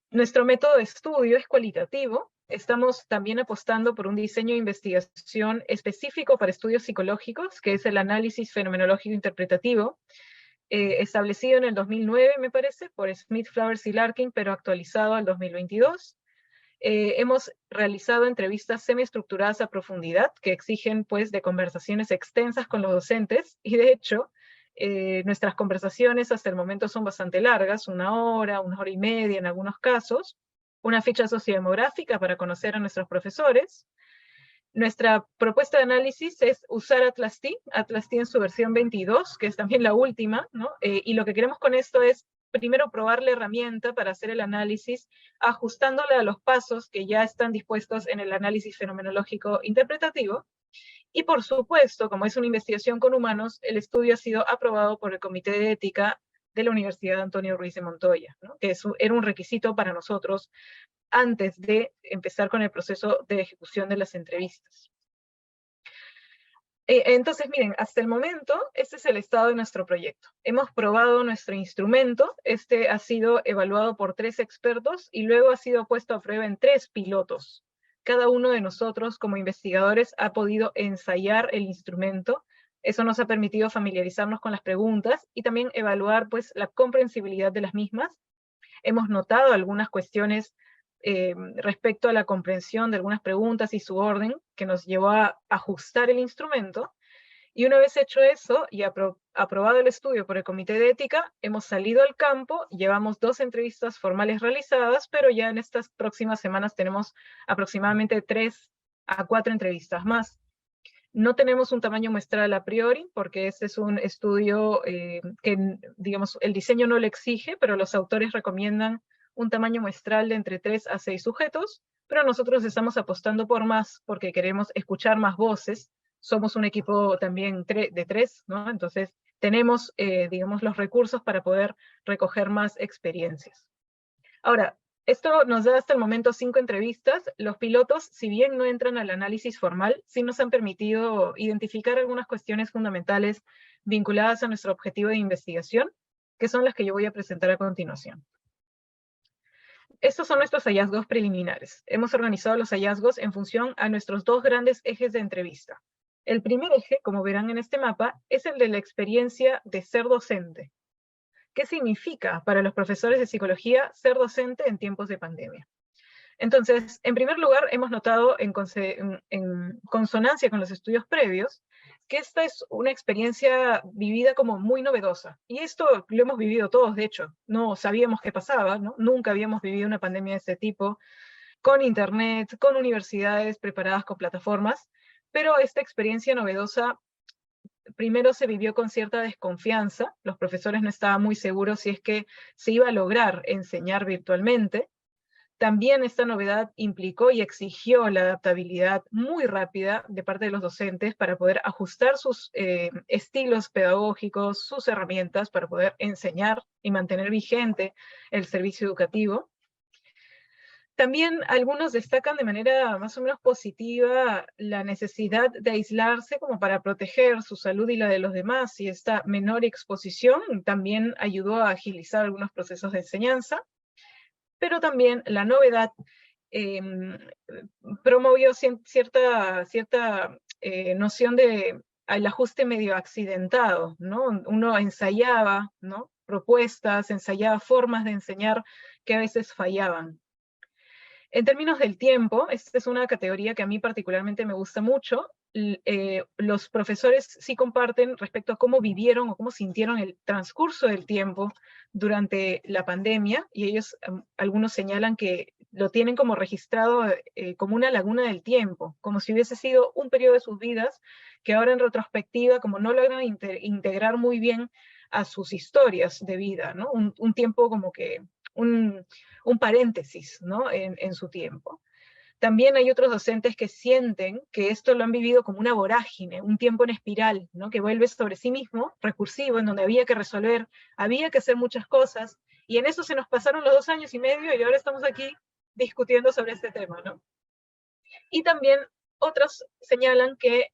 Nuestro método de estudio es cualitativo, estamos también apostando por un diseño de investigación específico para estudios psicológicos, que es el análisis fenomenológico interpretativo, establecido en el 2009, me parece, por Smith, Flowers y Larkin, pero actualizado al 2022. Hemos realizado entrevistas semiestructuradas a profundidad, que exigen, pues, de conversaciones extensas con los docentes, y de hecho, nuestras conversaciones hasta el momento son bastante largas, 1 hora y media en algunos casos, una ficha sociodemográfica para conocer a nuestros profesores. Nuestra propuesta de análisis es usar Atlas T en su versión 22, que es también la última, ¿no? Y lo que queremos con esto es, primero, probar la herramienta para hacer el análisis, ajustándola a los pasos que ya están dispuestos en el análisis fenomenológico interpretativo. Y por supuesto, como es una investigación con humanos, el estudio ha sido aprobado por el Comité de Ética de la Universidad Antonio Ruiz de Montoya, ¿no? Que era un requisito para nosotros antes de empezar con el proceso de ejecución de las entrevistas. Entonces, miren, hasta el momento, este es el estado de nuestro proyecto. Hemos probado nuestro instrumento, este ha sido evaluado por 3 expertos y luego ha sido puesto a prueba en 3 pilotos. Cada uno de nosotros, como investigadores, ha podido ensayar el instrumento. Eso nos ha permitido familiarizarnos con las preguntas y también evaluar, pues, la comprensibilidad de las mismas. Hemos notado algunas cuestiones respecto a la comprensión de algunas preguntas y su orden, que nos llevó a ajustar el instrumento. Y una vez hecho eso y aprobado el estudio por el Comité de Ética, hemos salido al campo, llevamos 2 entrevistas formales realizadas, pero ya en estas próximas semanas tenemos aproximadamente 3 a 4 entrevistas más. No tenemos un tamaño muestral a priori, porque este es un estudio que, digamos, el diseño no lo exige, pero los autores recomiendan un tamaño muestral de entre 3 a 6 sujetos, pero nosotros estamos apostando por más, porque queremos escuchar más voces. Somos un equipo también de 3, ¿no? Entonces tenemos, digamos, los recursos para poder recoger más experiencias. Ahora, esto nos da hasta el momento 5 entrevistas. Los pilotos, si bien no entran al análisis formal, sí nos han permitido identificar algunas cuestiones fundamentales vinculadas a nuestro objetivo de investigación, que son las que yo voy a presentar a continuación. Estos son nuestros hallazgos preliminares. Hemos organizado los hallazgos en función a nuestros 2 grandes ejes de entrevista. El primer eje, como verán en este mapa, es el de la experiencia de ser docente. ¿Qué significa para los profesores de psicología ser docente en tiempos de pandemia? Entonces, en primer lugar, hemos notado en consonancia con los estudios previos que esta es una experiencia vivida como muy novedosa. Y esto lo hemos vivido todos, de hecho. No sabíamos qué pasaba, ¿no? Nunca habíamos vivido una pandemia de este tipo, con internet, con universidades preparadas con plataformas, pero esta experiencia novedosa primero se vivió con cierta desconfianza. Los profesores no estaban muy seguros si es que se iba a lograr enseñar virtualmente. También esta novedad implicó y exigió la adaptabilidad muy rápida de parte de los docentes para poder ajustar sus estilos pedagógicos, sus herramientas para poder enseñar y mantener vigente el servicio educativo. También algunos destacan de manera más o menos positiva la necesidad de aislarse como para proteger su salud y la de los demás, y esta menor exposición también ayudó a agilizar algunos procesos de enseñanza. Pero también la novedad promovió cierta noción de al ajuste medio accidentado, ¿no? Uno ensayaba, ¿no? Propuestas, ensayaba formas de enseñar que a veces fallaban. En términos del tiempo, esta es una categoría que a mí particularmente me gusta mucho. Los profesores sí comparten respecto a cómo vivieron o cómo sintieron el transcurso del tiempo durante la pandemia, y ellos, algunos señalan que lo tienen como registrado como una laguna del tiempo, como si hubiese sido un periodo de sus vidas que ahora en retrospectiva, como no logran integrar muy bien a sus historias de vida, ¿no? Un tiempo como que un paréntesis, ¿no? en su tiempo. También hay otros docentes que sienten que esto lo han vivido como una vorágine, un tiempo en espiral, ¿no? Que vuelve sobre sí mismo, recursivo, en donde había que resolver, había que hacer muchas cosas, y en eso se nos pasaron los 2 años y medio y ahora estamos aquí discutiendo sobre este tema, ¿no? Y también otros señalan que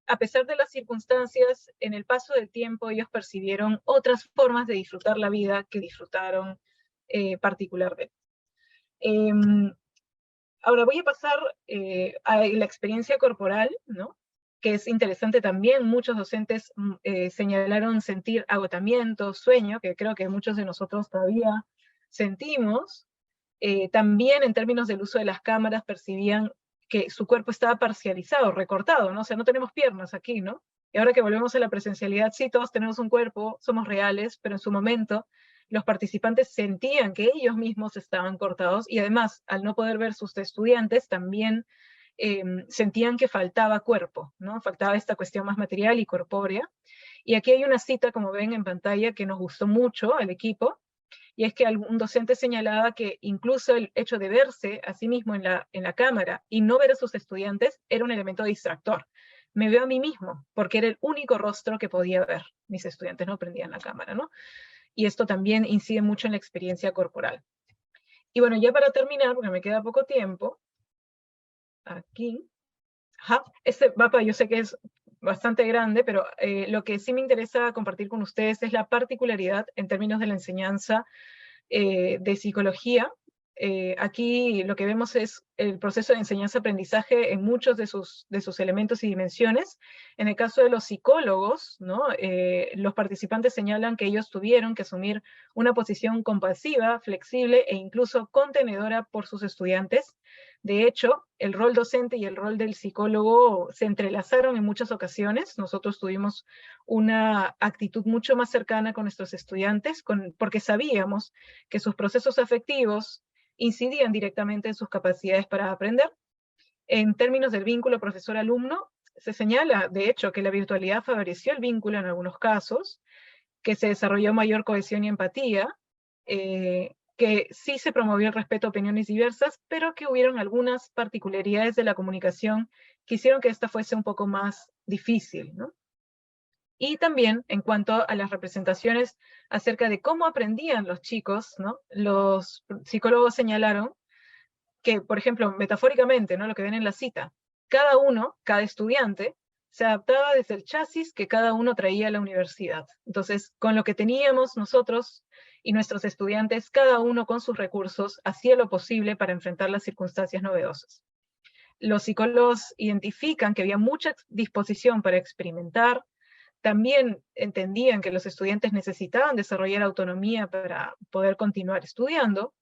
a pesar de las circunstancias, en el paso del tiempo ellos percibieron otras formas de disfrutar la vida que disfrutaron particularmente. Ahora voy a pasar a la experiencia corporal, ¿no? Que es interesante también. Muchos docentes señalaron sentir agotamiento, sueño, que creo que muchos de nosotros todavía sentimos. También en términos del uso de las cámaras percibían que su cuerpo estaba parcializado, recortado, ¿no? O sea, no tenemos piernas aquí, ¿no? Y ahora que volvemos a la presencialidad, sí, todos tenemos un cuerpo, somos reales, pero en su momento los participantes sentían que ellos mismos estaban cortados y además, al no poder ver sus estudiantes, también sentían que faltaba cuerpo, ¿no? Faltaba esta cuestión más material y corpórea. Y aquí hay una cita, como ven en pantalla, que nos gustó mucho al equipo, y es que un docente señalaba que incluso el hecho de verse a sí mismo en la cámara y no ver a sus estudiantes era un elemento distractor. Me veo a mí mismo, porque era el único rostro que podía ver. Mis estudiantes no prendían la cámara, ¿no? Y esto también incide mucho en la experiencia corporal. Y bueno, ya para terminar, porque me queda poco tiempo, aquí, este mapa yo sé que es bastante grande, pero lo que sí me interesa compartir con ustedes es la particularidad en términos de la enseñanza de psicología. Aquí lo que vemos es el proceso de enseñanza-aprendizaje en muchos de sus elementos y dimensiones. En el caso de los psicólogos, ¿no? Los participantes señalan que ellos tuvieron que asumir una posición compasiva, flexible e incluso contenedora por sus estudiantes. De hecho, el rol docente y el rol del psicólogo se entrelazaron en muchas ocasiones. Nosotros tuvimos una actitud mucho más cercana con nuestros estudiantes, porque sabíamos que sus procesos afectivos incidían directamente en sus capacidades para aprender. En términos del vínculo profesor-alumno, se señala, de hecho, que la virtualidad favoreció el vínculo en algunos casos, que se desarrolló mayor cohesión y empatía, que sí se promovió el respeto a opiniones diversas, pero que hubieron algunas particularidades de la comunicación que hicieron que esta fuese un poco más difícil, ¿no? Y también en cuanto a las representaciones acerca de cómo aprendían los chicos, ¿no? Los psicólogos señalaron que, por ejemplo, metafóricamente, ¿no? Lo que ven en la cita, cada estudiante, se adaptaba desde el chasis que cada uno traía a la universidad. Entonces, con lo que teníamos nosotros y nuestros estudiantes, cada uno con sus recursos, hacía lo posible para enfrentar las circunstancias novedosas. Los psicólogos identifican que había mucha disposición para experimentar. También entendían que los estudiantes necesitaban desarrollar autonomía para poder continuar estudiando.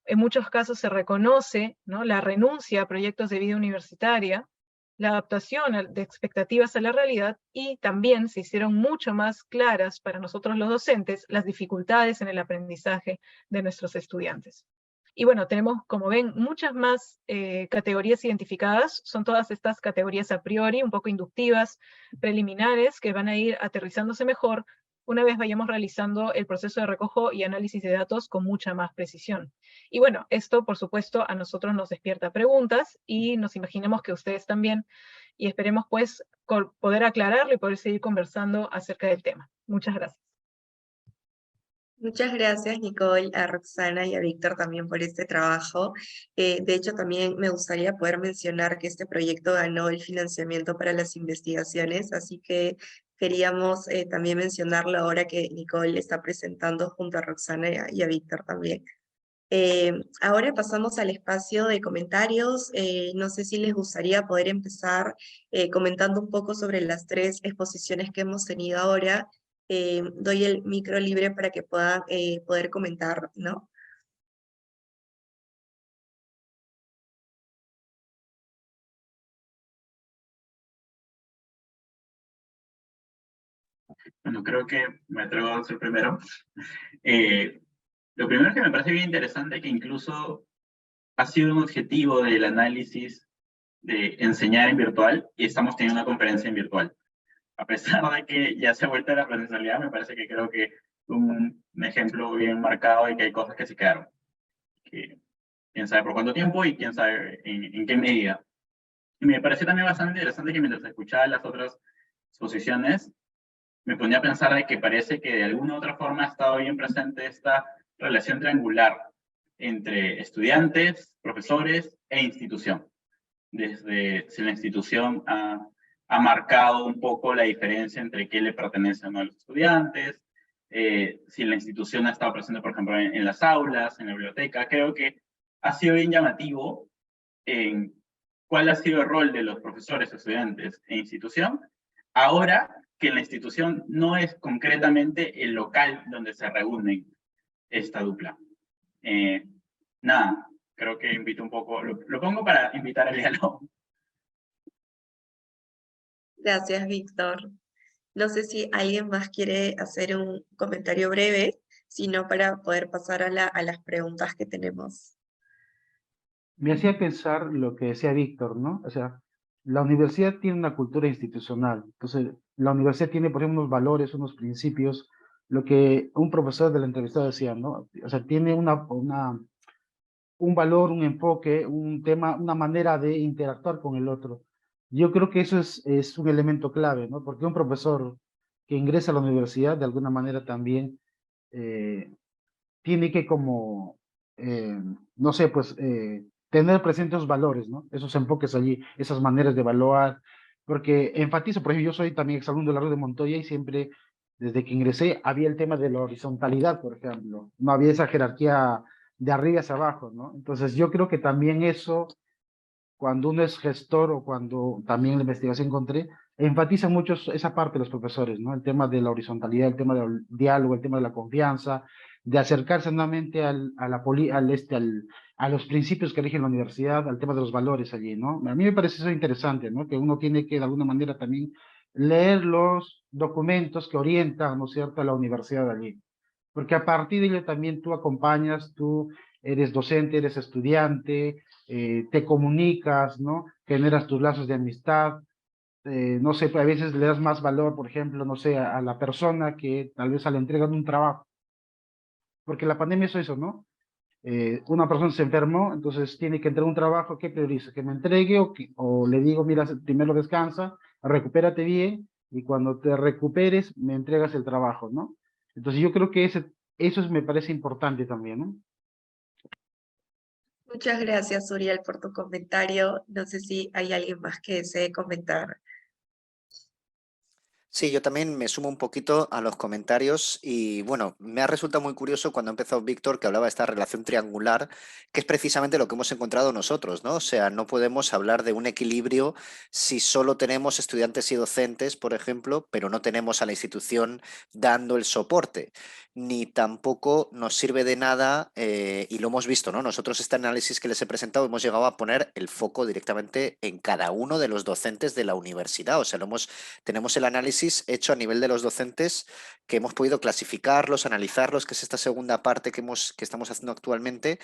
En muchos casos se reconoce, ¿no? La renuncia a proyectos de vida universitaria, la adaptación de expectativas a la realidad, y también se hicieron mucho más claras para nosotros los docentes las dificultades en el aprendizaje de nuestros estudiantes. Y bueno, tenemos, como ven, muchas más categorías identificadas. Son todas estas categorías a priori, un poco inductivas, preliminares, que van a ir aterrizándose mejor una vez vayamos realizando el proceso de recojo y análisis de datos con mucha más precisión. Y bueno, esto, por supuesto, a nosotros nos despierta preguntas y nos imaginamos que ustedes también, y esperemos pues poder aclararlo y poder seguir conversando acerca del tema. Muchas gracias. Muchas gracias, Nicole, a Roxana y a Víctor también por este trabajo. De hecho, también me gustaría poder mencionar que este proyecto ganó el financiamiento para las investigaciones, así que queríamos también mencionarlo ahora que Nicole está presentando junto a Roxana y a Víctor también. Ahora pasamos al espacio de comentarios. No sé si les gustaría poder empezar comentando un poco sobre las 3 exposiciones que hemos tenido ahora. Doy el micro libre para que puedan poder comentar, ¿no? Bueno, creo que me atrevo a ser primero. Lo primero que me parece bien interesante que incluso ha sido un objetivo del análisis de enseñar en virtual y estamos teniendo una conferencia en virtual. A pesar de que ya se ha vuelto a la presencialidad, me parece que creo que un ejemplo bien marcado de que hay cosas que se quedaron. Que quién sabe por cuánto tiempo y quién sabe en qué medida. Y me pareció también bastante interesante que mientras escuchaba las otras exposiciones, me ponía a pensar de que parece que de alguna u otra forma ha estado bien presente esta relación triangular entre estudiantes, profesores e institución. Desde si la institución ha marcado un poco la diferencia entre qué le pertenece o no a los estudiantes, si la institución ha estado presente, por ejemplo, en las aulas, en la biblioteca. Creo que ha sido bien llamativo en cuál ha sido el rol de los profesores, estudiantes e institución, ahora que la institución no es concretamente el local donde se reúnen esta dupla. Nada, creo que invito un poco, lo pongo para invitar al diálogo. Gracias, Víctor. No sé si alguien más quiere hacer un comentario breve, sino para poder pasar a las preguntas que tenemos. Me hacía pensar lo que decía Víctor, ¿no? O sea, la universidad tiene una cultura institucional. Entonces, la universidad tiene, por ejemplo, unos valores, unos principios, lo que un profesor de la entrevista decía, ¿no? O sea, tiene un valor, un enfoque, un tema, una manera de interactuar con el otro. Yo creo que eso es un elemento clave, ¿no? Porque un profesor que ingresa a la universidad, de alguna manera también eh, tiene que como, no sé, pues tener presentes esos valores, ¿no? Esos enfoques allí, esas maneras de evaluar, porque enfatizo, por ejemplo, yo soy también exalumno de la red de Montoya y siempre, desde que ingresé, había el tema de la horizontalidad, por ejemplo, no había esa jerarquía de arriba hacia abajo, ¿no? Entonces yo creo que también eso, cuando uno es gestor o cuando también en la investigación encontré, enfatiza mucho esa parte de los profesores, ¿no? El tema de la horizontalidad, el tema del diálogo, el tema de la confianza, de acercarse nuevamente a los principios que rigen la universidad, al tema de los valores allí, ¿no? A mí me parece eso interesante, ¿no? Que uno tiene que de alguna manera también leer los documentos que orientan, ¿no es cierto?, a la universidad allí. Porque a partir de ello también tú acompañas, tú eres docente, eres estudiante, te comunicas, ¿no? Generas tus lazos de amistad, no sé, a veces le das más valor, por ejemplo, no sé, a la persona que tal vez a la entrega de un trabajo, porque la pandemia es eso, ¿no? Una persona se enfermó, entonces tiene que entregar un trabajo, ¿qué prioriza? ¿Que me entregue o le digo, mira, primero descansa, recupérate bien y cuando te recuperes me entregas el trabajo, ¿no? Entonces yo creo que me parece importante también, ¿no? Muchas gracias, Uriel, por tu comentario. No sé si hay alguien más que desee comentar. Sí, yo también me sumo un poquito a los comentarios y bueno, me ha resultado muy curioso cuando ha empezado Víctor que hablaba de esta relación triangular, que es precisamente lo que hemos encontrado nosotros, ¿no? O sea, no podemos hablar de un equilibrio si solo tenemos estudiantes y docentes, por ejemplo, pero no tenemos a la institución dando el soporte, ni tampoco nos sirve de nada, y lo hemos visto, ¿no? Nosotros este análisis que les he presentado hemos llegado a poner el foco directamente en cada uno de los docentes de la universidad, o sea, tenemos el análisis hecho a nivel de los docentes que hemos podido clasificarlos, analizarlos, que es esta segunda parte que estamos haciendo actualmente,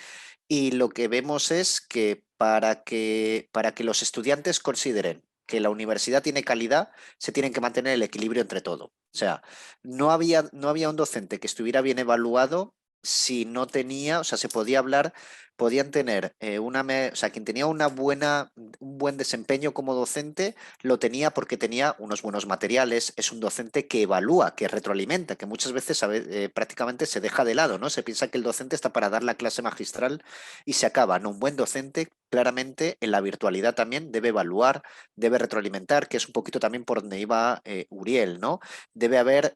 y lo que vemos es que para que los estudiantes consideren que la universidad tiene calidad, se tienen que mantener el equilibrio entre todo. O sea, no había un docente que estuviera bien evaluado si no tenía, o sea, se podía hablar, podían tener o sea, quien tenía un buen desempeño como docente, lo tenía porque tenía unos buenos materiales, es un docente que evalúa, que retroalimenta, que muchas veces prácticamente se deja de lado, ¿no? Se piensa que el docente está para dar la clase magistral y se acaba, ¿no? Un buen docente, claramente, en la virtualidad también debe evaluar, debe retroalimentar, que es un poquito también por donde iba Uriel, ¿no? Debe haber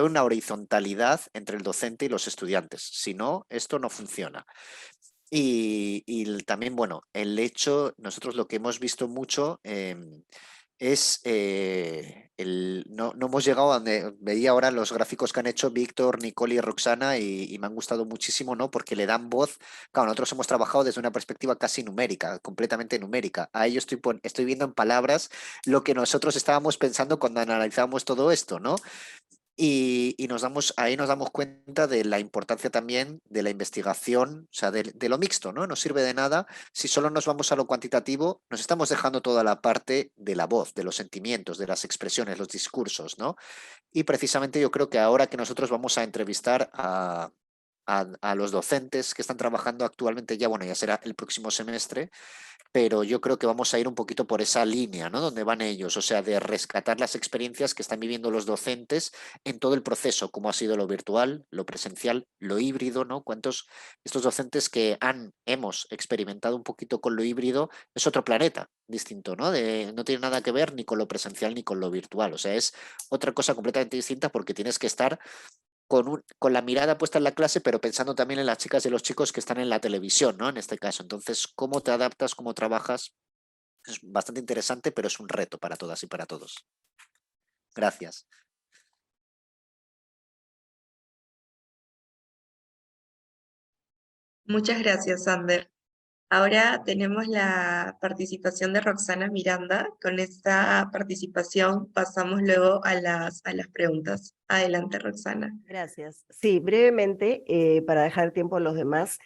una horizontalidad entre el docente y los estudiantes, si no, esto no funciona. También, bueno, el hecho, nosotros lo que hemos visto mucho es, no hemos llegado a donde veía ahora los gráficos que han hecho Víctor, Nicole y Roxana y me han gustado muchísimo, ¿no? Porque le dan voz, claro, nosotros hemos trabajado desde una perspectiva casi numérica, completamente numérica. Ahí yo estoy viendo en palabras lo que nosotros estábamos pensando cuando analizábamos todo esto, ¿no? Ahí nos damos cuenta de la importancia también de la investigación, o sea, de lo mixto, ¿no? No sirve de nada si solo nos vamos a lo cuantitativo, nos estamos dejando toda la parte de la voz, de los sentimientos, de las expresiones, los discursos, ¿no? Y precisamente yo creo que ahora que nosotros vamos a entrevistar a los docentes que están trabajando actualmente ya, bueno, ya será el próximo semestre, pero yo creo que vamos a ir un poquito por esa línea, ¿no? Donde van ellos, o sea, de rescatar las experiencias que están viviendo los docentes en todo el proceso, cómo ha sido lo virtual, lo presencial, lo híbrido, ¿no? Estos docentes que hemos experimentado un poquito con lo híbrido, es otro planeta distinto, ¿no? No tiene nada que ver ni con lo presencial ni con lo virtual, o sea, es otra cosa completamente distinta porque tienes que estar con la mirada puesta en la clase, pero pensando también en las chicas y los chicos que están en la televisión, ¿no? En este caso. Entonces, ¿cómo te adaptas, cómo trabajas? Es bastante interesante, pero es un reto para todas y para todos. Gracias. Muchas gracias, Sander. Ahora tenemos la participación de Roxana Miranda. Con esta participación pasamos luego a las preguntas. Adelante, Roxana. Gracias. Sí, brevemente, para dejar tiempo a los demás,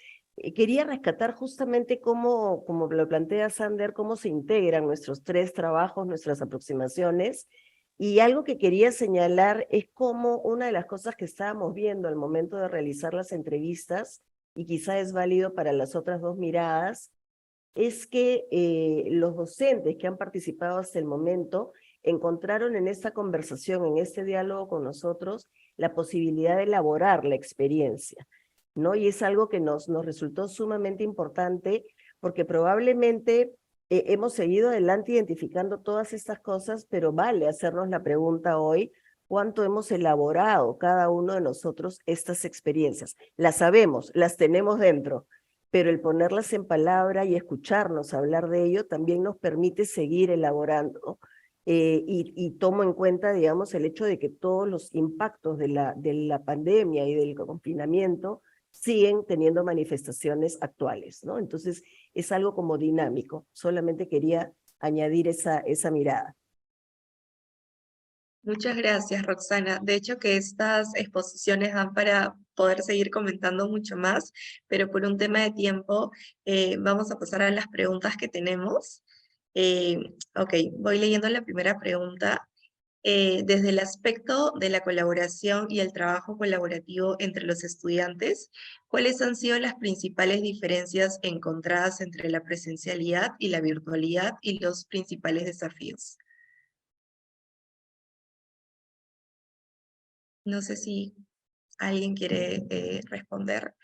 quería rescatar justamente cómo, como lo plantea Sander, cómo se integran nuestros tres trabajos, nuestras aproximaciones. Y algo que quería señalar es cómo una de las cosas que estábamos viendo al momento de realizar las entrevistas, y quizá es válido para las otras dos miradas, es que los docentes que han participado hasta el momento encontraron en esta conversación, en este diálogo con nosotros, la posibilidad de elaborar la experiencia, ¿no? Y es algo que nos resultó sumamente importante porque probablemente hemos seguido adelante identificando todas estas cosas, pero vale hacernos la pregunta hoy, ¿cuánto hemos elaborado cada uno de nosotros estas experiencias? Las sabemos, las tenemos dentro, pero el ponerlas en palabra y escucharnos hablar de ello también nos permite seguir elaborando. Y tomo en cuenta, digamos, el hecho de que todos los impactos de la pandemia y del confinamiento siguen teniendo manifestaciones actuales, ¿no? Entonces, es algo como dinámico. Solamente quería añadir esa mirada. Muchas gracias, Roxana. De hecho, que estas exposiciones dan para poder seguir comentando mucho más, pero por un tema de tiempo vamos a pasar a las preguntas que tenemos. Ok, voy leyendo la primera pregunta. Desde el aspecto de la colaboración y el trabajo colaborativo entre los estudiantes, ¿cuáles han sido las principales diferencias encontradas entre la presencialidad y la virtualidad y los principales desafíos? No sé si alguien quiere responder.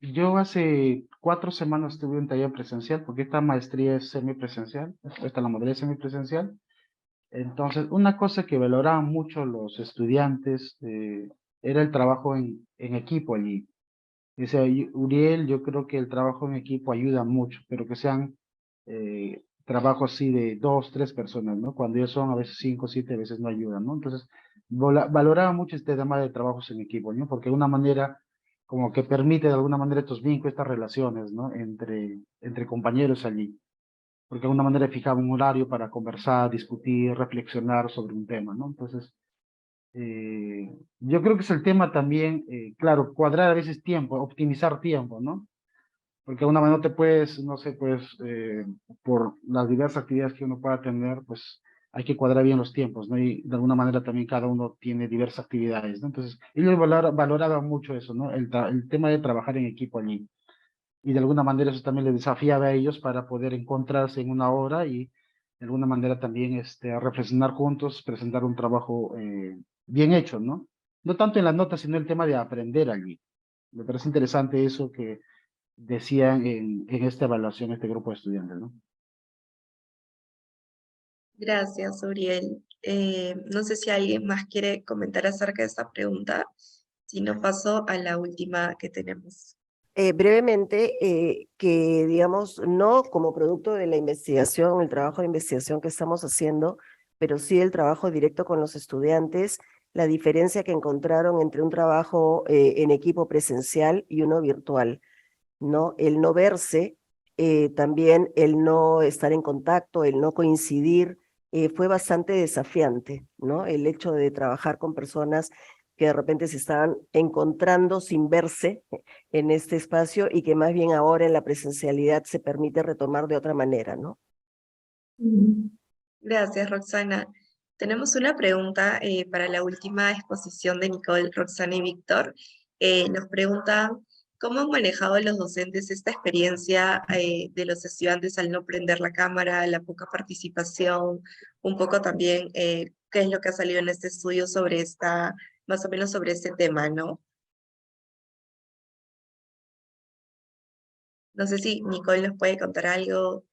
Yo hace 4 semanas tuve un taller presencial, porque esta maestría es semipresencial, esta la modalidad es semipresencial. Entonces, una cosa que valoraban mucho los estudiantes era el trabajo en equipo allí. Dice Uriel, yo creo que el trabajo en equipo ayuda mucho, pero que sean trabajos así de 2, 3 personas, ¿no? Cuando ya son a veces 5, 7, a veces no ayudan, ¿no? Entonces, valoraba mucho este tema de trabajos en equipo, ¿no? Porque de una manera, como que permite de alguna manera estos vínculos, estas relaciones, ¿no? Entre compañeros allí. Porque de alguna manera fijaba un horario para conversar, discutir, reflexionar sobre un tema, ¿no? Entonces, yo creo que es el tema también, claro, cuadrar a veces tiempo, optimizar tiempo, ¿no? Porque de alguna manera no te puedes, no sé, pues, por las diversas actividades que uno pueda tener, pues hay que cuadrar bien los tiempos, ¿no? Y de alguna manera también cada uno tiene diversas actividades, ¿no? Entonces, ellos valoraban mucho eso, ¿no? El tema de trabajar en equipo allí. Y de alguna manera eso también les desafiaba a ellos para poder encontrarse en una hora y de alguna manera también a reflexionar juntos, presentar un trabajo bien hecho, ¿no? No tanto en las notas, sino el tema de aprender allí. Me parece interesante eso que decían en esta evaluación, este grupo de estudiantes, ¿no? Gracias, Uriel. No sé si alguien más quiere comentar acerca de esta pregunta. Si no, paso a la última que tenemos. Brevemente, que digamos, no como producto de la investigación, el trabajo de investigación que estamos haciendo, pero sí el trabajo directo con los estudiantes, la diferencia que encontraron entre un trabajo en equipo presencial y uno virtual, ¿no? El no verse, también el no estar en contacto, el no coincidir, fue bastante desafiante, ¿no? El hecho de trabajar con personas que de repente se estaban encontrando sin verse en este espacio y que más bien ahora en la presencialidad se permite retomar de otra manera, ¿no? Gracias, Roxana. Tenemos una pregunta para la última exposición de Nicole, Roxana y Víctor. Nos preguntan, ¿cómo han manejado los docentes esta experiencia de los estudiantes al no prender la cámara, la poca participación? Un poco también, ¿qué es lo que ha salido en este estudio sobre más o menos sobre este tema, ¿no? No sé si Nicole nos puede contar algo,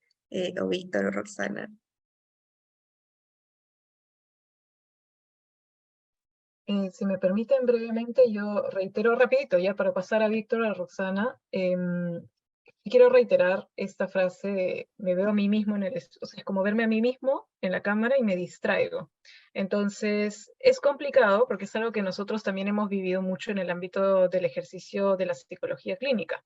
o Víctor o Roxana. Si me permiten brevemente, yo reitero rapidito, ya para pasar a Víctor, a Roxana, y quiero reiterar esta frase de me veo a mí mismo o sea, es como verme a mí mismo en la cámara y me distraigo. Entonces, es complicado porque es algo que nosotros también hemos vivido mucho en el ámbito del ejercicio de la psicología clínica.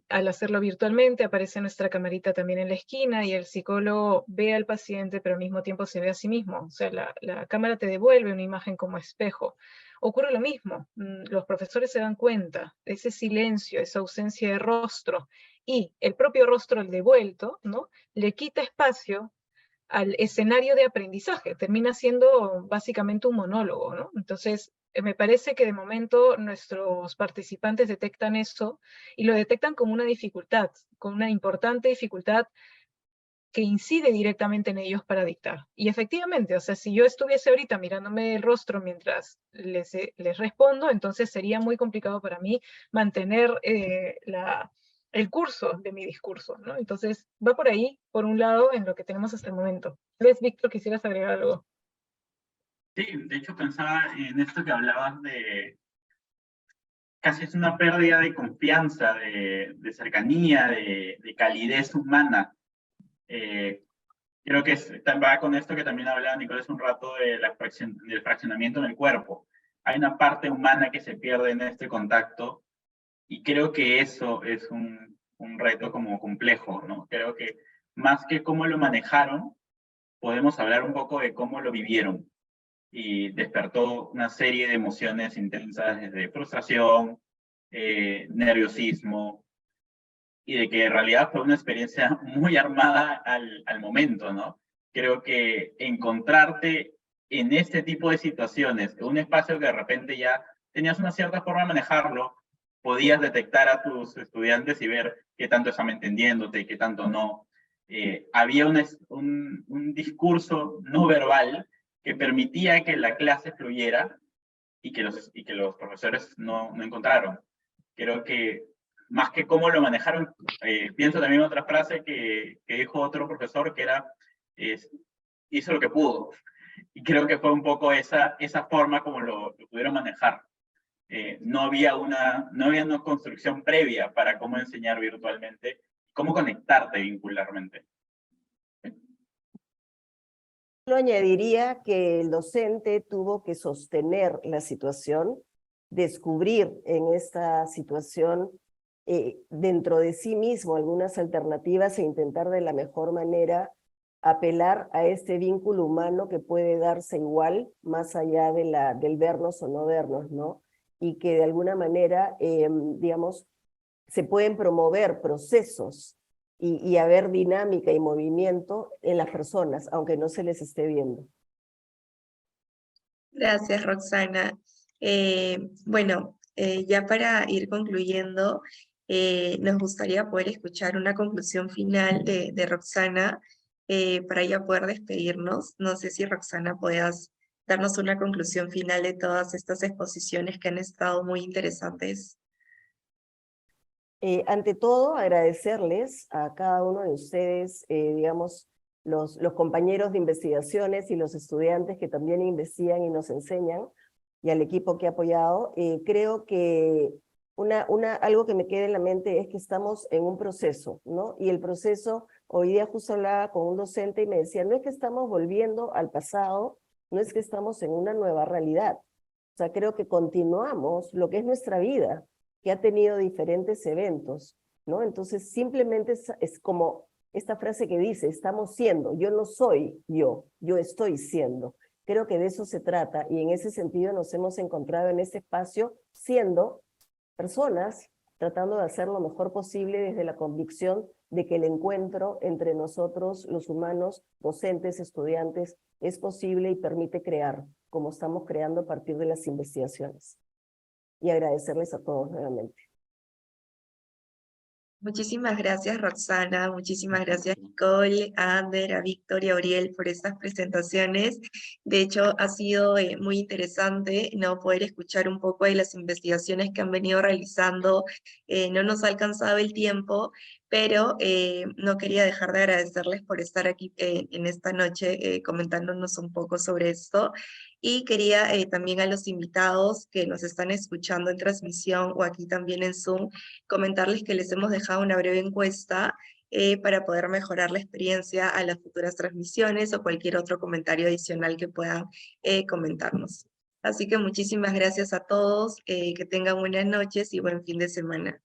Al hacerlo virtualmente aparece nuestra camarita también en la esquina y el psicólogo ve al paciente pero al mismo tiempo se ve a sí mismo, o sea, la cámara te devuelve una imagen como espejo. Ocurre lo mismo, los profesores se dan cuenta de ese silencio, esa ausencia de rostro y el propio rostro al devuelto, ¿no? Le quita espacio al escenario de aprendizaje, termina siendo básicamente un monólogo, ¿no? Entonces, me parece que de momento nuestros participantes detectan eso y lo detectan como una dificultad, con una importante dificultad que incide directamente en ellos para dictar. Y efectivamente, o sea, si yo estuviese ahorita mirándome el rostro mientras les respondo, entonces sería muy complicado para mí mantener el curso de mi discurso, ¿no? Entonces, va por ahí, por un lado, en lo que tenemos hasta el momento. Luis, Víctor, ¿quisieras agregar algo? Sí, de hecho pensaba en esto que hablabas de casi es una pérdida de confianza, de cercanía, de calidez humana. Creo que va con esto que también hablaba Nicolás un rato de del fraccionamiento en el cuerpo. Hay una parte humana que se pierde en este contacto y creo que eso es un reto como complejo, ¿no? Creo que más que cómo lo manejaron, podemos hablar un poco de cómo lo vivieron y despertó una serie de emociones intensas desde frustración, nerviosismo, y de que en realidad fue una experiencia muy armada al momento, ¿no? Creo que encontrarte en este tipo de situaciones, en un espacio que de repente ya tenías una cierta forma de manejarlo, podías detectar a tus estudiantes y ver qué tanto estaban entendiéndote y qué tanto no. Había un discurso no verbal que permitía que la clase fluyera y que los profesores no encontraron. Creo que más que cómo lo manejaron, pienso también en otra frase que dijo otro profesor que era, hizo lo que pudo. Y creo que fue un poco esa forma como lo pudieron manejar. No había una construcción previa para cómo enseñar virtualmente, cómo conectarte vincularmente. Yo añadiría que el docente tuvo que sostener la situación, descubrir en esta situación dentro de sí mismo algunas alternativas e intentar de la mejor manera apelar a este vínculo humano que puede darse igual más allá del vernos o no vernos, ¿no? Y que de alguna manera, digamos, se pueden promover procesos y haber dinámica y movimiento en las personas, aunque no se les esté viendo. Gracias, Roxana. Bueno, ya para ir concluyendo, nos gustaría poder escuchar una conclusión final de Roxana para ya poder despedirnos. No sé si Roxana puedas darnos una conclusión final de todas estas exposiciones que han estado muy interesantes. Ante todo, agradecerles a cada uno de ustedes, digamos, los compañeros de investigaciones y los estudiantes que también investigan y nos enseñan, y al equipo que ha apoyado. Creo que algo que me queda en la mente es que estamos en un proceso, ¿no? Y el proceso, hoy día justo hablaba con un docente y me decía, no es que estamos volviendo al pasado, no es que estamos en una nueva realidad. O sea, creo que continuamos lo que es nuestra vida, que ha tenido diferentes eventos, ¿no? Entonces, simplemente es como esta frase que dice, estamos siendo, yo no soy yo estoy siendo. Creo que de eso se trata y en ese sentido nos hemos encontrado en ese espacio siendo personas tratando de hacer lo mejor posible desde la convicción de que el encuentro entre nosotros, los humanos, docentes, estudiantes, es posible y permite crear, como estamos creando a partir de las investigaciones. Y agradecerles a todos nuevamente. Muchísimas gracias, Roxana. Muchísimas gracias, Nicole, a Ander, a Víctor y a Auriel por estas presentaciones. De hecho, ha sido muy interesante, ¿no?, poder escuchar un poco de las investigaciones que han venido realizando. No nos ha alcanzado el tiempo, pero no quería dejar de agradecerles por estar aquí en esta noche comentándonos un poco sobre esto. Y quería también a los invitados que nos están escuchando en transmisión o aquí también en Zoom, comentarles que les hemos dejado una breve encuesta para poder mejorar la experiencia a las futuras transmisiones o cualquier otro comentario adicional que puedan comentarnos. Así que muchísimas gracias a todos, que tengan buenas noches y buen fin de semana.